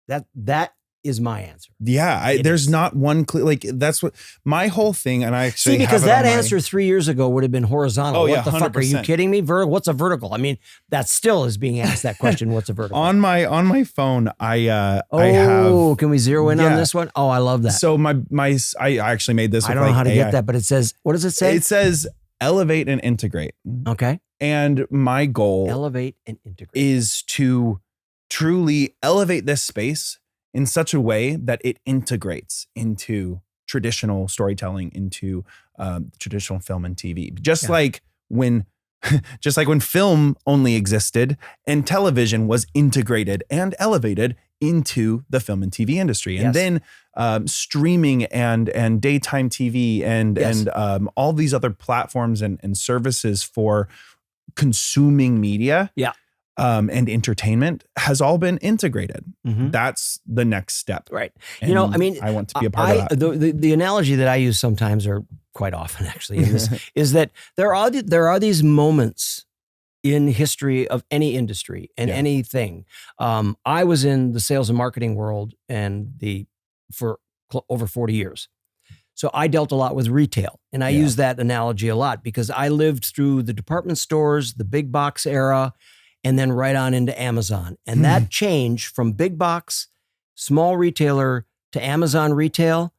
That is my answer. Yeah, there's not one clear, like that's what my whole thing. And I actually because that answer 3 years ago would have been horizontal. Oh, what yeah, the fuck? 100%. Are you kidding me? What's a vertical? I mean, that still is being asked that question. What's a vertical? on my phone, I have. Can we zero in on Yeah. this one? Oh, I love that. So I actually made this. I don't know how to get that, but it says, what does it say? It says elevate and integrate. Okay. And my goal Elevate and integrate is to truly elevate this space in such a way that it integrates into traditional storytelling, into traditional film and TV. Just like when film only existed and television was integrated and elevated into the film and TV industry. And then streaming and daytime TV and all these other platforms and services for consuming media and entertainment has all been integrated. Mm-hmm. That's the next step. Right. And I want to be a part of that. The analogy that I use sometimes, or quite often actually, in this, is that there are these moments in history of any industry and anything. I was in the sales and marketing world for over 40 years. So I dealt a lot with retail, and I use that analogy a lot because I lived through the department stores, the big box era, and then right on into Amazon. And that change from big box, small retailer to Amazon retail,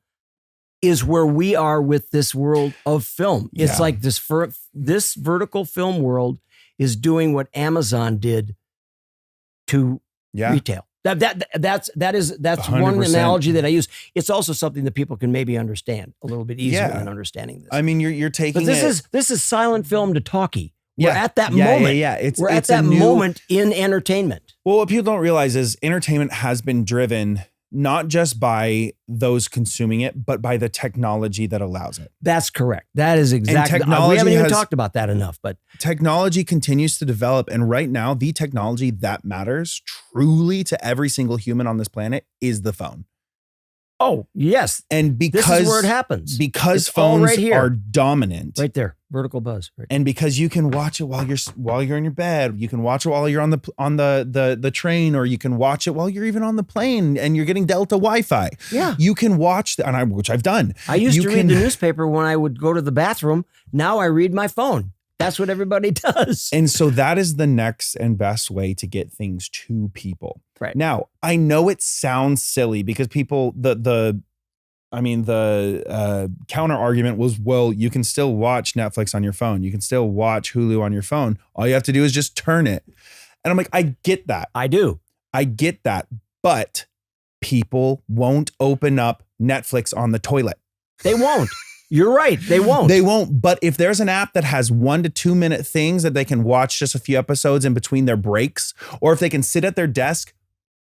is where we are with this world of film. It's Yeah. like this vertical film world is doing what Amazon did to Yeah. retail. That's one 100%. analogy that I use. It's also something that people can maybe understand a little bit easier Yeah. than understanding this. I mean, you're taking But it. this is silent film to talkie. We're Yeah. at that Yeah, moment. yeah. We're at that moment in entertainment. Well, what people don't realize is entertainment has been driven not just by those consuming it, but by the technology that allows it. That's correct. That is exactly. We technology haven't even has- talked about that enough, but Technology continues to develop. And right now, the technology that matters truly to every single human on this planet is the phone. oh yes, And because this is where it happens. because It's all phones right here. are dominant. Right there, vertical buzz. Right. And because you can watch it while you're in your bed, you can watch it while you're on the train, or you can watch it while you're even on the plane and you're getting Delta Wi-Fi. Yeah. You can watch which I've done. I used You to read the newspaper when I would go to the bathroom. Now I read my phone. That's what everybody does. And so that is the next and best way to get things to people. Right. Now, I know it sounds silly because people the counter argument was, well, you can still watch Netflix on your phone. You can still watch Hulu on your phone. All you have to do is just turn it. And I'm like, I get that. I do. I get that. But people won't open up Netflix on the toilet. They won't. You're right. They won't. They won't. But if there's an app that has 1 to 2 minute things that they can watch just a few episodes in between their breaks, or if they can sit at their desk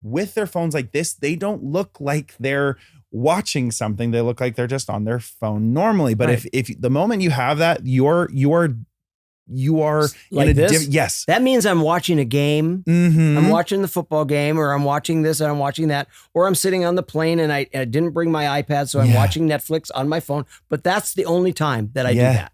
with their phones like this, they don't look like they're watching something. They look like they're just on their phone normally. But Right. if the moment you have that, you are Like in a this? yes. That means I'm watching a game. Mhm. I'm watching the football game, or I'm watching this and I'm watching that, or I'm sitting on the plane and I didn't bring my iPad, so I'm Yeah. watching Netflix on my phone. But that's the only time that I Yeah. do that.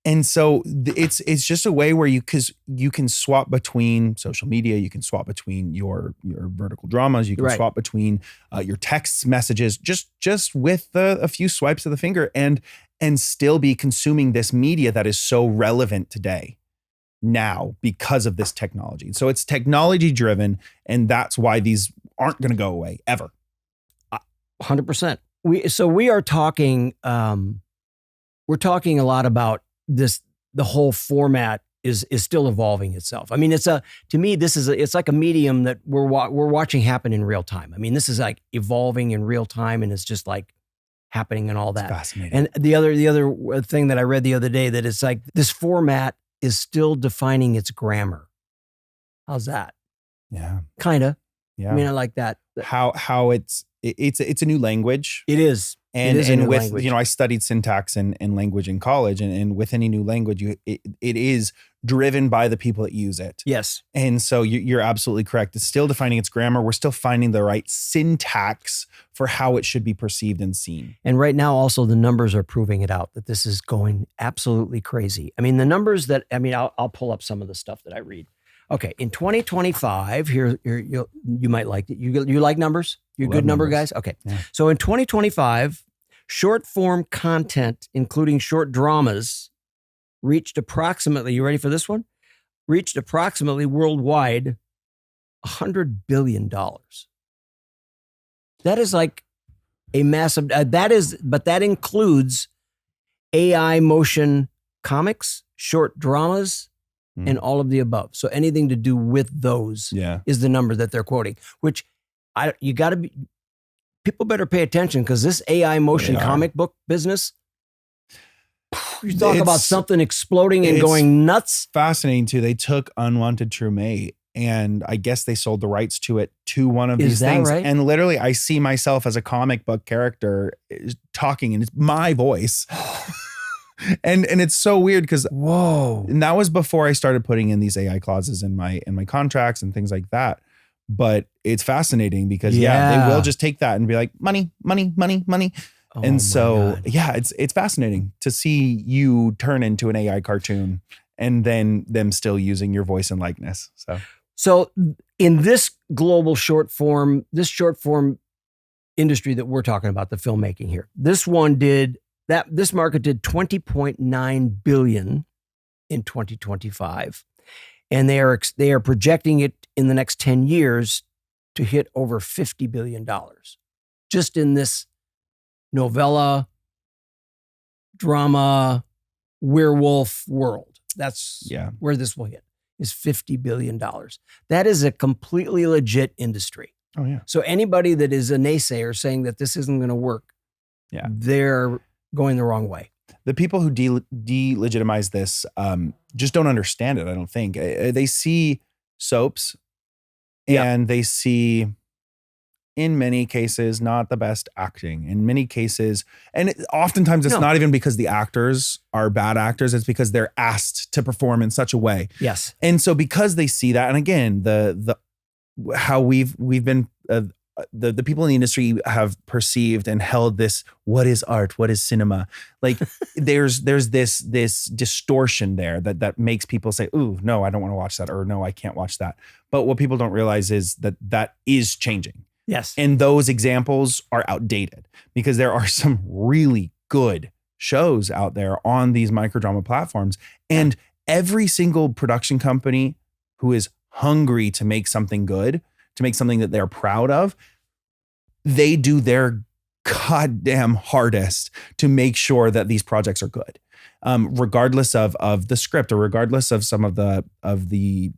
And so it's just a way where you can swap between social media, you can swap between your vertical dramas, you can Right. swap between your text messages, just with a few swipes of the finger, and still be consuming this media that is so relevant today now because of this technology. So it's technology driven, and that's why these aren't going to go away ever. 100%. We are talking. We're talking a lot about this. The whole format is still evolving itself. I mean, to me, it's like a medium that we're watching happen in real time. I mean, this is like evolving in real time, and it's just like happening and all that. It's fascinating. And the other thing that I read the other day, that it's like this format is still defining its grammar. How's that? Yeah. Kind of. Yeah. I mean, I like that. How it's a new language. It is. And, It is a new with, language. I studied syntax and language in college, and with any new language, it is driven by the people that use it. Yes. And so you're absolutely correct. It's still defining its grammar. We're still finding the right syntax for how it should be perceived and seen. And right now, also, the numbers are proving it out, that this is going absolutely crazy. I mean, the numbers I'll pull up some of the stuff that I read. Okay, in 2025, here you might like it. You like numbers? You're Love good number numbers. guys? Okay. Yeah. So in 2025, short form content, including short dramas, reached approximately, you ready for this one? Reached approximately worldwide $100 billion. That is like a massive, but that includes AI motion comics, short dramas, and all of the above. So anything to do with those Yeah. is the number that they're quoting, which people better pay attention, because this AI motion They are. comic book business, you talk about It's- something exploding and it's going nuts. Fascinating too. They took Unwanted True Mate, and I guess they sold the rights to it to one of Is these that things. right? And literally, I see myself as a comic book character talking, and it's my voice. and it's so weird because Whoa. and that was before I started putting in these AI clauses in my contracts and things like that. But it's fascinating because they Yeah. will just take that and be like, money, money, money, money. Oh my And so, God. yeah, it's fascinating to see you turn into an AI cartoon and then them still using your voice and likeness. So in this global short form industry that we're talking about, the filmmaking here, this market did 20.9 billion in 2025. And they are projecting it in the next 10 years to hit over $50 billion. Just in this novella, drama werewolf world. That's Yeah. where this will hit, is $50 billion. That is a completely legit industry. Oh yeah. So anybody that is a naysayer saying that this isn't going to work, Yeah. they're going the wrong way. The people who delegitimize this just don't understand it, I don't think. They see soaps and they see, in many cases, not the best acting. In many cases, and oftentimes it's not even because the actors are bad actors, it's because they're asked to perform in such a way. Yes. And so because they see that, and again, the how we've been the people in the industry have perceived and held this, what is art? What is cinema? Like there's this distortion there that makes people say, ooh, no, I don't want to watch that, or no, I can't watch that. But what people don't realize is that is changing. Yes. And those examples are outdated because there are some really good shows out there on these microdrama platforms. And every single production company who is hungry to make something good, to make something that they're proud of, they do their goddamn hardest to make sure that these projects are good, regardless of the script or regardless of some of the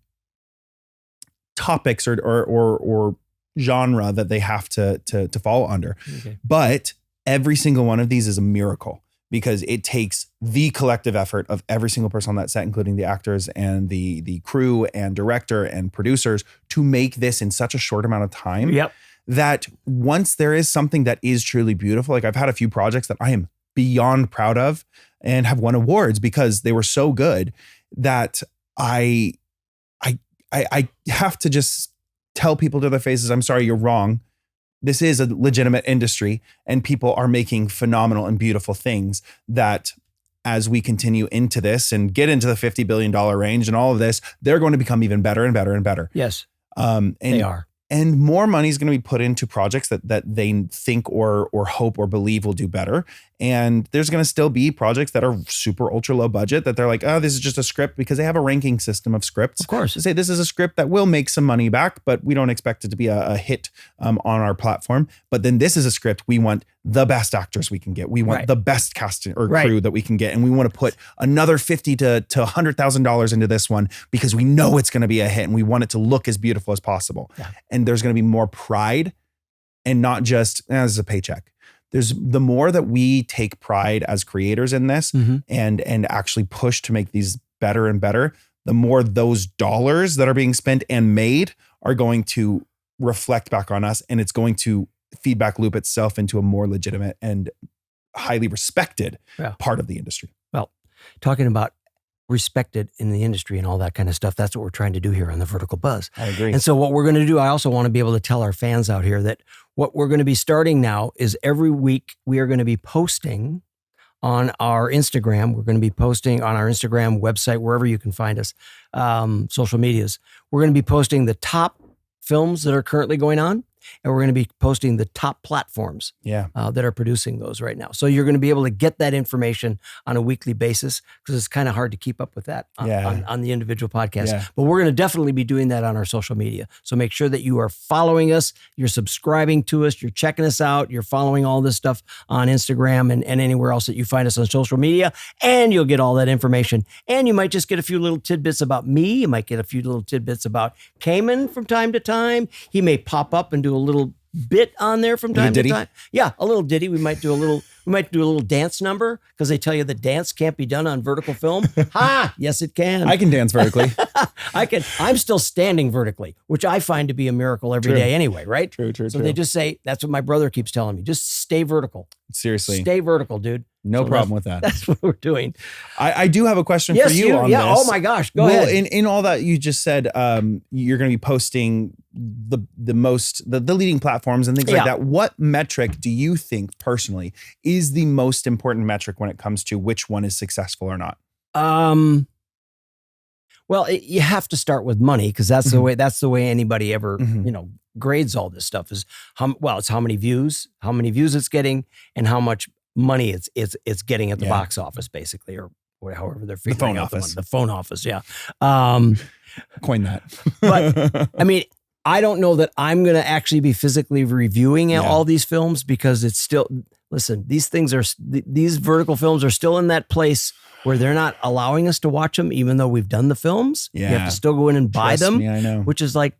topics or genre that they have to fall under. Okay. But every single one of these is a miracle because it takes the collective effort of every single person on that set, including the actors and the crew and director and producers, to make this in such a short amount of time. Yep. That once there is something that is truly beautiful, like I've had a few projects that I am beyond proud of and have won awards because they were so good that I have to just tell people to their faces, I'm sorry, you're wrong. This is a legitimate industry and people are making phenomenal and beautiful things that as we continue into this and get into the $50 billion range and all of this, they're going to become even better and better and better. Yes, and they are. And more money is going to be put into projects that they think or hope or believe will do better. And there's going to still be projects that are super ultra low budget that they're like, oh, this is just a script, because they have a ranking system of scripts. Of course. To say this is a script that will make some money back, but we don't expect it to be a hit on our platform. But then this is a script we want the best actors we can get. We want the best casting or crew that we can get. And we want to put another $50,000 to $100,000 into this one because we know it's going to be a hit and we want it to look as beautiful as possible. Yeah. And there's going to be more pride and not just, this is a paycheck. There's the more that we take pride as creators in this and actually push to make these better and better, the more those dollars that are being spent and made are going to reflect back on us, and it's going to feedback loop itself into a more legitimate and highly respected part of the industry. Well, talking about respected in the industry and all that kind of stuff, that's what we're trying to do here on the Vertical Buzz. I agree. And so what we're going to do, I also want to be able to tell our fans out here that what we're going to be starting now is every week we are going to be posting on our Instagram. We're going to be posting on our Instagram website, wherever you can find us, social medias. We're going to be posting the top films that are currently going on, and we're going to be posting the top platforms that are producing those right now. So you're going to be able to get that information on a weekly basis, because it's kind of hard to keep up with that on the individual podcast. Yeah. But we're going to definitely be doing that on our social media. So make sure that you are following us, you're subscribing to us, you're checking us out, you're following all this stuff on Instagram and anywhere else that you find us on social media, and you'll get all that information. And you might just get a few little tidbits about me. You might get a few little tidbits about Cayman from time to time. He may pop up and do a little bit on there from time to time. Yeah, a little ditty. We might do a little dance number, because they tell you that dance can't be done on vertical film. Yes, it can. I can dance vertically. I'm still standing vertically, which I find to be a miracle every day anyway, right? True. So they just say, that's what my brother keeps telling me. Just stay vertical. Seriously. Stay vertical, dude. No problem with that. That's what we're doing. I do have a question for you on this. Oh my gosh. Go ahead. In all that you just said, you're going to be posting the leading platforms and things like that. What metric do you think personally is the most important metric when it comes to which one is successful or not? Well, you have to start with money, because that's the way anybody ever, grades all this stuff is it's how many views it's getting, and how much money it's getting at the box office, basically, or however they're figuring out the phone office. Yeah. Coin that. But I mean, I don't know that I'm going to actually be physically reviewing all these films, because it's still, Listen, these things are, these vertical films are still in that place where they're not allowing us to watch them, even though we've done the films. Yeah. You have to still go in and buy Trust them, me, I know. which is like,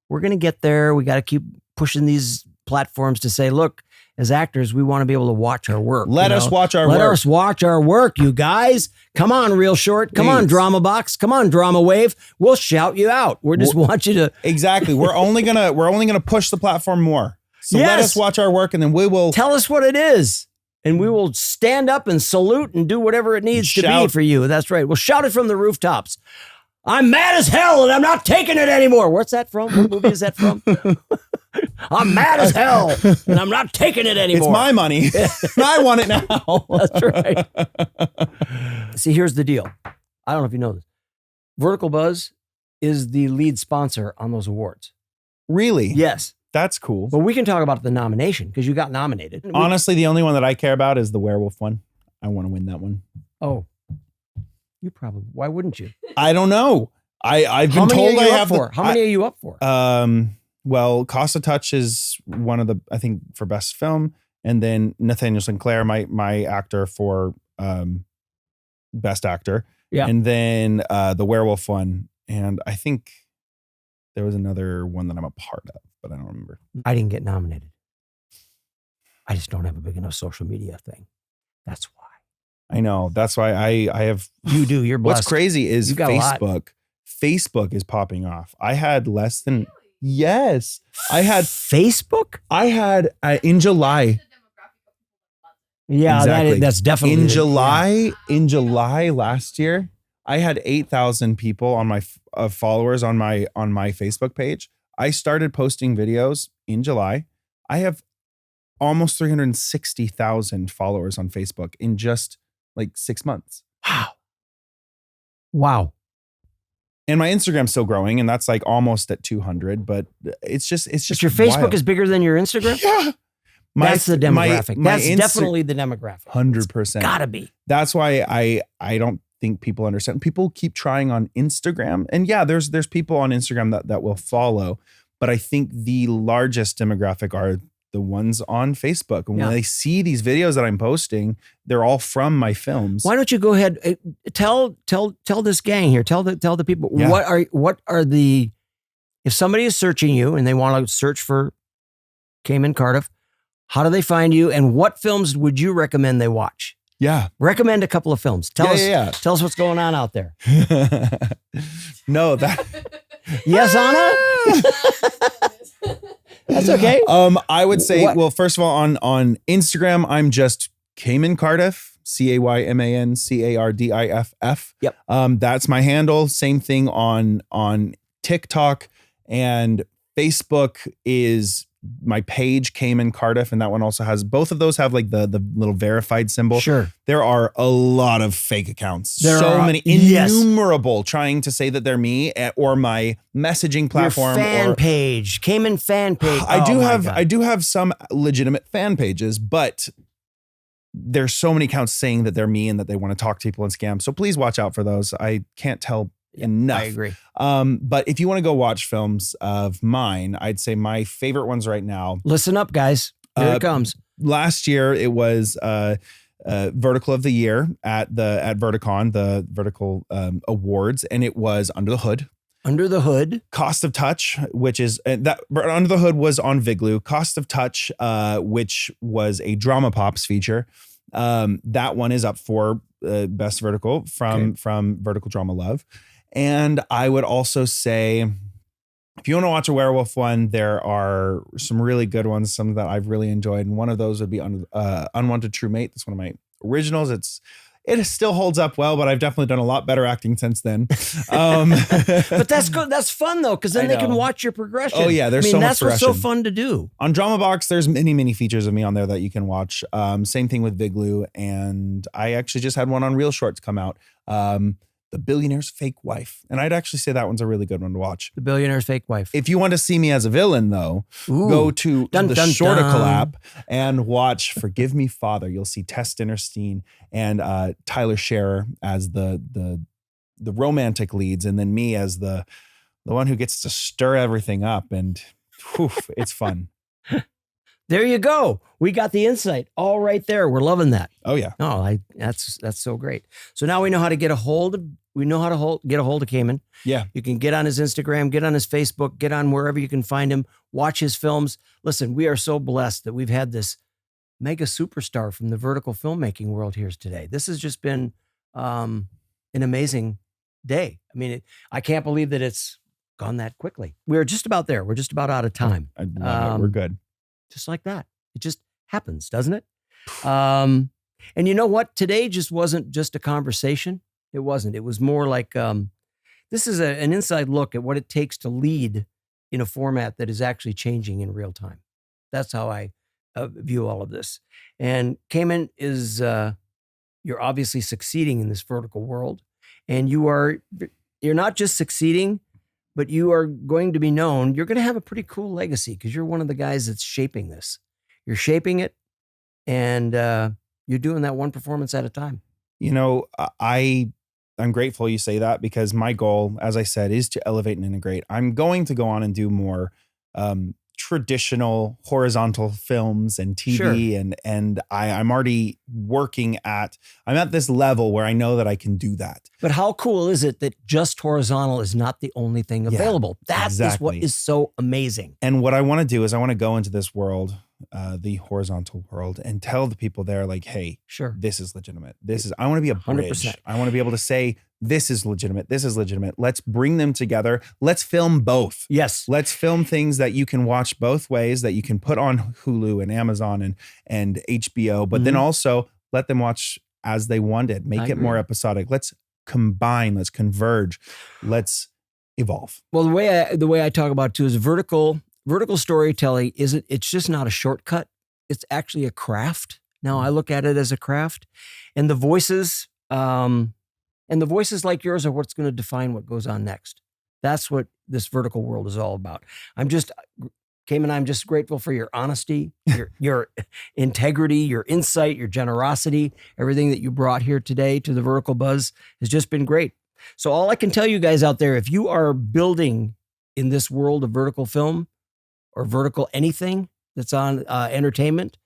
we're going to get there. We got to keep pushing these platforms to say, look, as actors, we want to be able to watch our work. Let us watch our work. Let us watch our work, you guys. Come on, Real Short. Come on, DramaBox. Come on, Drama Wave. We'll shout you out. We just want you to. Exactly. We're only gonna push the platform more. So let us watch our work, and then we will tell us what it is. And we will stand up and salute and do whatever it needs to be for you. That's right. We'll shout it from the rooftops. I'm mad as hell and I'm not taking it anymore. What's that from? What movie is that from? I'm mad as hell and I'm not taking it anymore. It's my money. I want it now. That's right. See, here's the deal. I don't know if you know this. Vertical Buzz is the lead sponsor on those awards. Really? Yes. That's cool. But we can talk about the nomination because you got nominated. Honestly, the only one that I care about is the werewolf one. I want to win that one. Oh. You probably, why wouldn't you? I don't know. I've been told I have for. How many are you up for? Well, Cost of Touch is one of the, I think, for best film, and then Nathaniel Sinclair, my actor, for best actor. Yeah. And then the werewolf one, and I think there was another one that I'm a part of, but I don't remember. I didn't get nominated. I just don't have a big enough social media thing. That's why. I know. That's why I have. You do. You're blessed. What's crazy is Facebook. Facebook is popping off. I had less than. Yes, I had Facebook. I had in July. Yeah, exactly. That's definitely in July. Yeah. In July last year, I had 8,000 people on my followers on my Facebook page. I started posting videos in July. I have almost 360,000 followers on Facebook in just like 6 months. Wow. And my Instagram's still growing, and that's like almost at 200, but it's just but your Facebook wild. Is bigger than your Instagram? Yeah. That's the demographic. That's definitely the demographic. 100%. Gotta be. That's why I don't think people understand. People keep trying on Instagram, and yeah, there's people on Instagram that will follow, but I think the largest demographic are the ones on Facebook. And when they see these videos that I'm posting, they're all from my films. Why don't you go ahead, tell this gang here, tell the people, what are the, if somebody is searching you and they want to search for Cayman Cardiff, how do they find you, and what films would you recommend they watch? Yeah. Recommend a couple of films. Tell us what's going on out there. No, that. Yes, Anna? That's okay. I would say, well, first of all, on Instagram, I'm just Cayman Cardiff, CaymanCardiff. Yep. That's my handle. Same thing on TikTok, and Facebook is my page, Cayman Cardiff, and that one also has, both of those have like the little verified symbol. Sure. There are a lot of fake accounts. There are many, innumerable, trying to say that they're me or my messaging platform. Your fan page, Cayman fan page. I do have some legitimate fan pages, but there's so many accounts saying that they're me and that they want to talk to people and scam. So please watch out for those. I can't tell enough. I agree. But if you want to go watch films of mine, I'd say my favorite ones right now. Listen up, guys. Here it comes. Last year, it was Vertical of the Year at Verticon, the Vertical Awards, and it was Under the Hood. Under the Hood. Cost of Touch, which is that Under the Hood was on Viglu. Cost of Touch, which was a DramaBox feature. That one is up for Best Vertical from Vertical Drama Love. And I would also say, if you want to watch a werewolf one, there are some really good ones, some that I've really enjoyed. And one of those would be Unwanted True Mate. That's one of my originals. It still holds up well, but I've definitely done a lot better acting since then. But that's good. That's fun though, because then they can watch your progression. Oh yeah, there's so much progression. That's what's so fun to do. On DramaBox, there's many features of me on there that you can watch. Same thing with Viglu, and I actually just had one on Real Shorts come out. The Billionaire's Fake Wife. And I'd actually say that one's a really good one to watch. The Billionaire's Fake Wife. If you want to see me as a villain, though, go to the Shorticle app and watch Forgive Me, Father. You'll see Tess Dinnerstein and Tyler Scherer as the romantic leads, and then me as the one who gets to stir everything up. And it's fun. There you go. We got the insight all right there. We're loving that. Oh yeah. Oh, that's so great. So now we know how to get a hold of. We know how to get a hold of Cayman. Yeah. You can get on his Instagram, get on his Facebook, get on wherever you can find him. Watch his films. Listen, we are so blessed that we've had this mega superstar from the vertical filmmaking world here today. This has just been an amazing day. I mean, I can't believe that it's gone that quickly. We're just about there. We're just about out of time. I love it. We're good. Just like that. It just happens, doesn't it? And you know what? Today just wasn't just a conversation. It wasn't. It was more like this is an inside look at what it takes to lead in a format that is actually changing in real time. That's how I view all of this. And Cayman is, you're obviously succeeding in this vertical world. And you're not just succeeding, but you are going to be known. You're going to have a pretty cool legacy because you're one of the guys that's shaping this. You're shaping it, and you're doing that one performance at a time. You know, I'm grateful you say that because my goal, as I said, is to elevate and integrate. I'm going to go on and do more traditional horizontal films and TV. Sure. And I'm already I'm at this level where I know that I can do that. But how cool is it that just horizontal is not the only thing available? That is what is so amazing. And what I want to do is I want to go into this world, the horizontal world, and tell the people there like, hey, sure, this is legitimate. I want to be a bridge. 100%. I want to be able to say, this is legitimate. This is legitimate. Let's bring them together. Let's film both. Yes. Let's film things that you can watch both ways, that you can put on Hulu and Amazon and HBO, but then also let them watch as they wanted. Make it more episodic. Let's combine. Let's converge. Let's evolve. Well, the way I talk about it too is vertical storytelling it's just not a shortcut. It's actually a craft. Now I look at it as a craft, and the voices like yours are what's going to define what goes on next. That's what this vertical world is all about. Cayman, I'm just grateful for your honesty, your integrity, your insight, your generosity. Everything that you brought here today to the Vertical Buzz has just been great. So all I can tell you guys out there, if you are building in this world of vertical film or vertical anything that's on entertainment,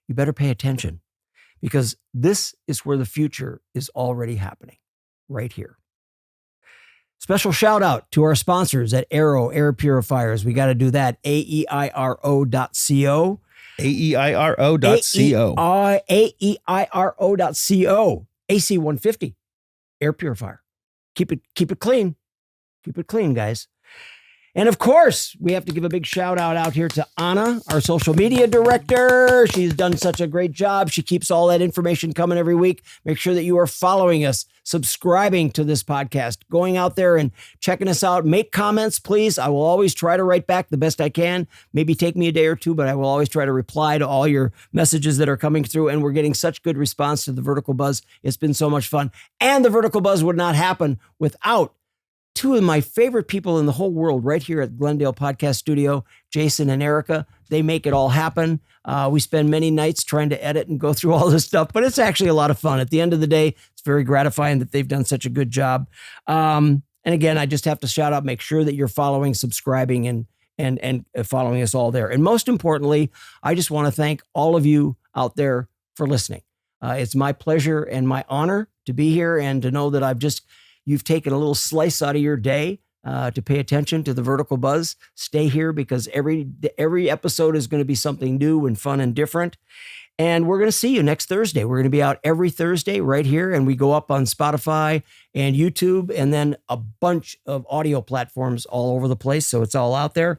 you better pay attention because this is where the future is already happening right here. Special shout out to our sponsors at Aero Air Purifiers. We got to do that. AEIRO.co. AEIRO.co. AEIRO.co. AC150 air purifier. Keep it clean. Keep it clean, guys. And of course, we have to give a big shout out here to Anna, our social media director. She's done such a great job. She keeps all that information coming every week. Make sure that you are following us, subscribing to this podcast, going out there and checking us out. Make comments, please. I will always try to write back the best I can. Maybe take me a day or two, but I will always try to reply to all your messages that are coming through. And we're getting such good response to the Vertical Buzz. It's been so much fun. And the Vertical Buzz would not happen without two of my favorite people in the whole world right here at Glendale Podcast Studio, Jason and Erica. They make it all happen. We spend many nights trying to edit and go through all this stuff, but it's actually a lot of fun. At the end of the day, it's very gratifying that they've done such a good job. And again, I just have to shout out, make sure that you're following, subscribing, and following us all there. And most importantly, I just want to thank all of you out there for listening. It's my pleasure and my honor to be here and to know that you've taken a little slice out of your day to pay attention to the Vertical Buzz. Stay here because every episode is going to be something new and fun and different. And we're going to see you next Thursday. We're going to be out every Thursday right here. And we go up on Spotify and YouTube and then a bunch of audio platforms all over the place. So it's all out there.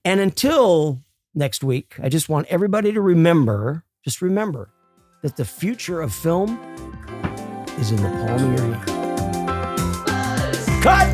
And until next week, I just want everybody to remember that the future of film is in the palm of your hand. Cut!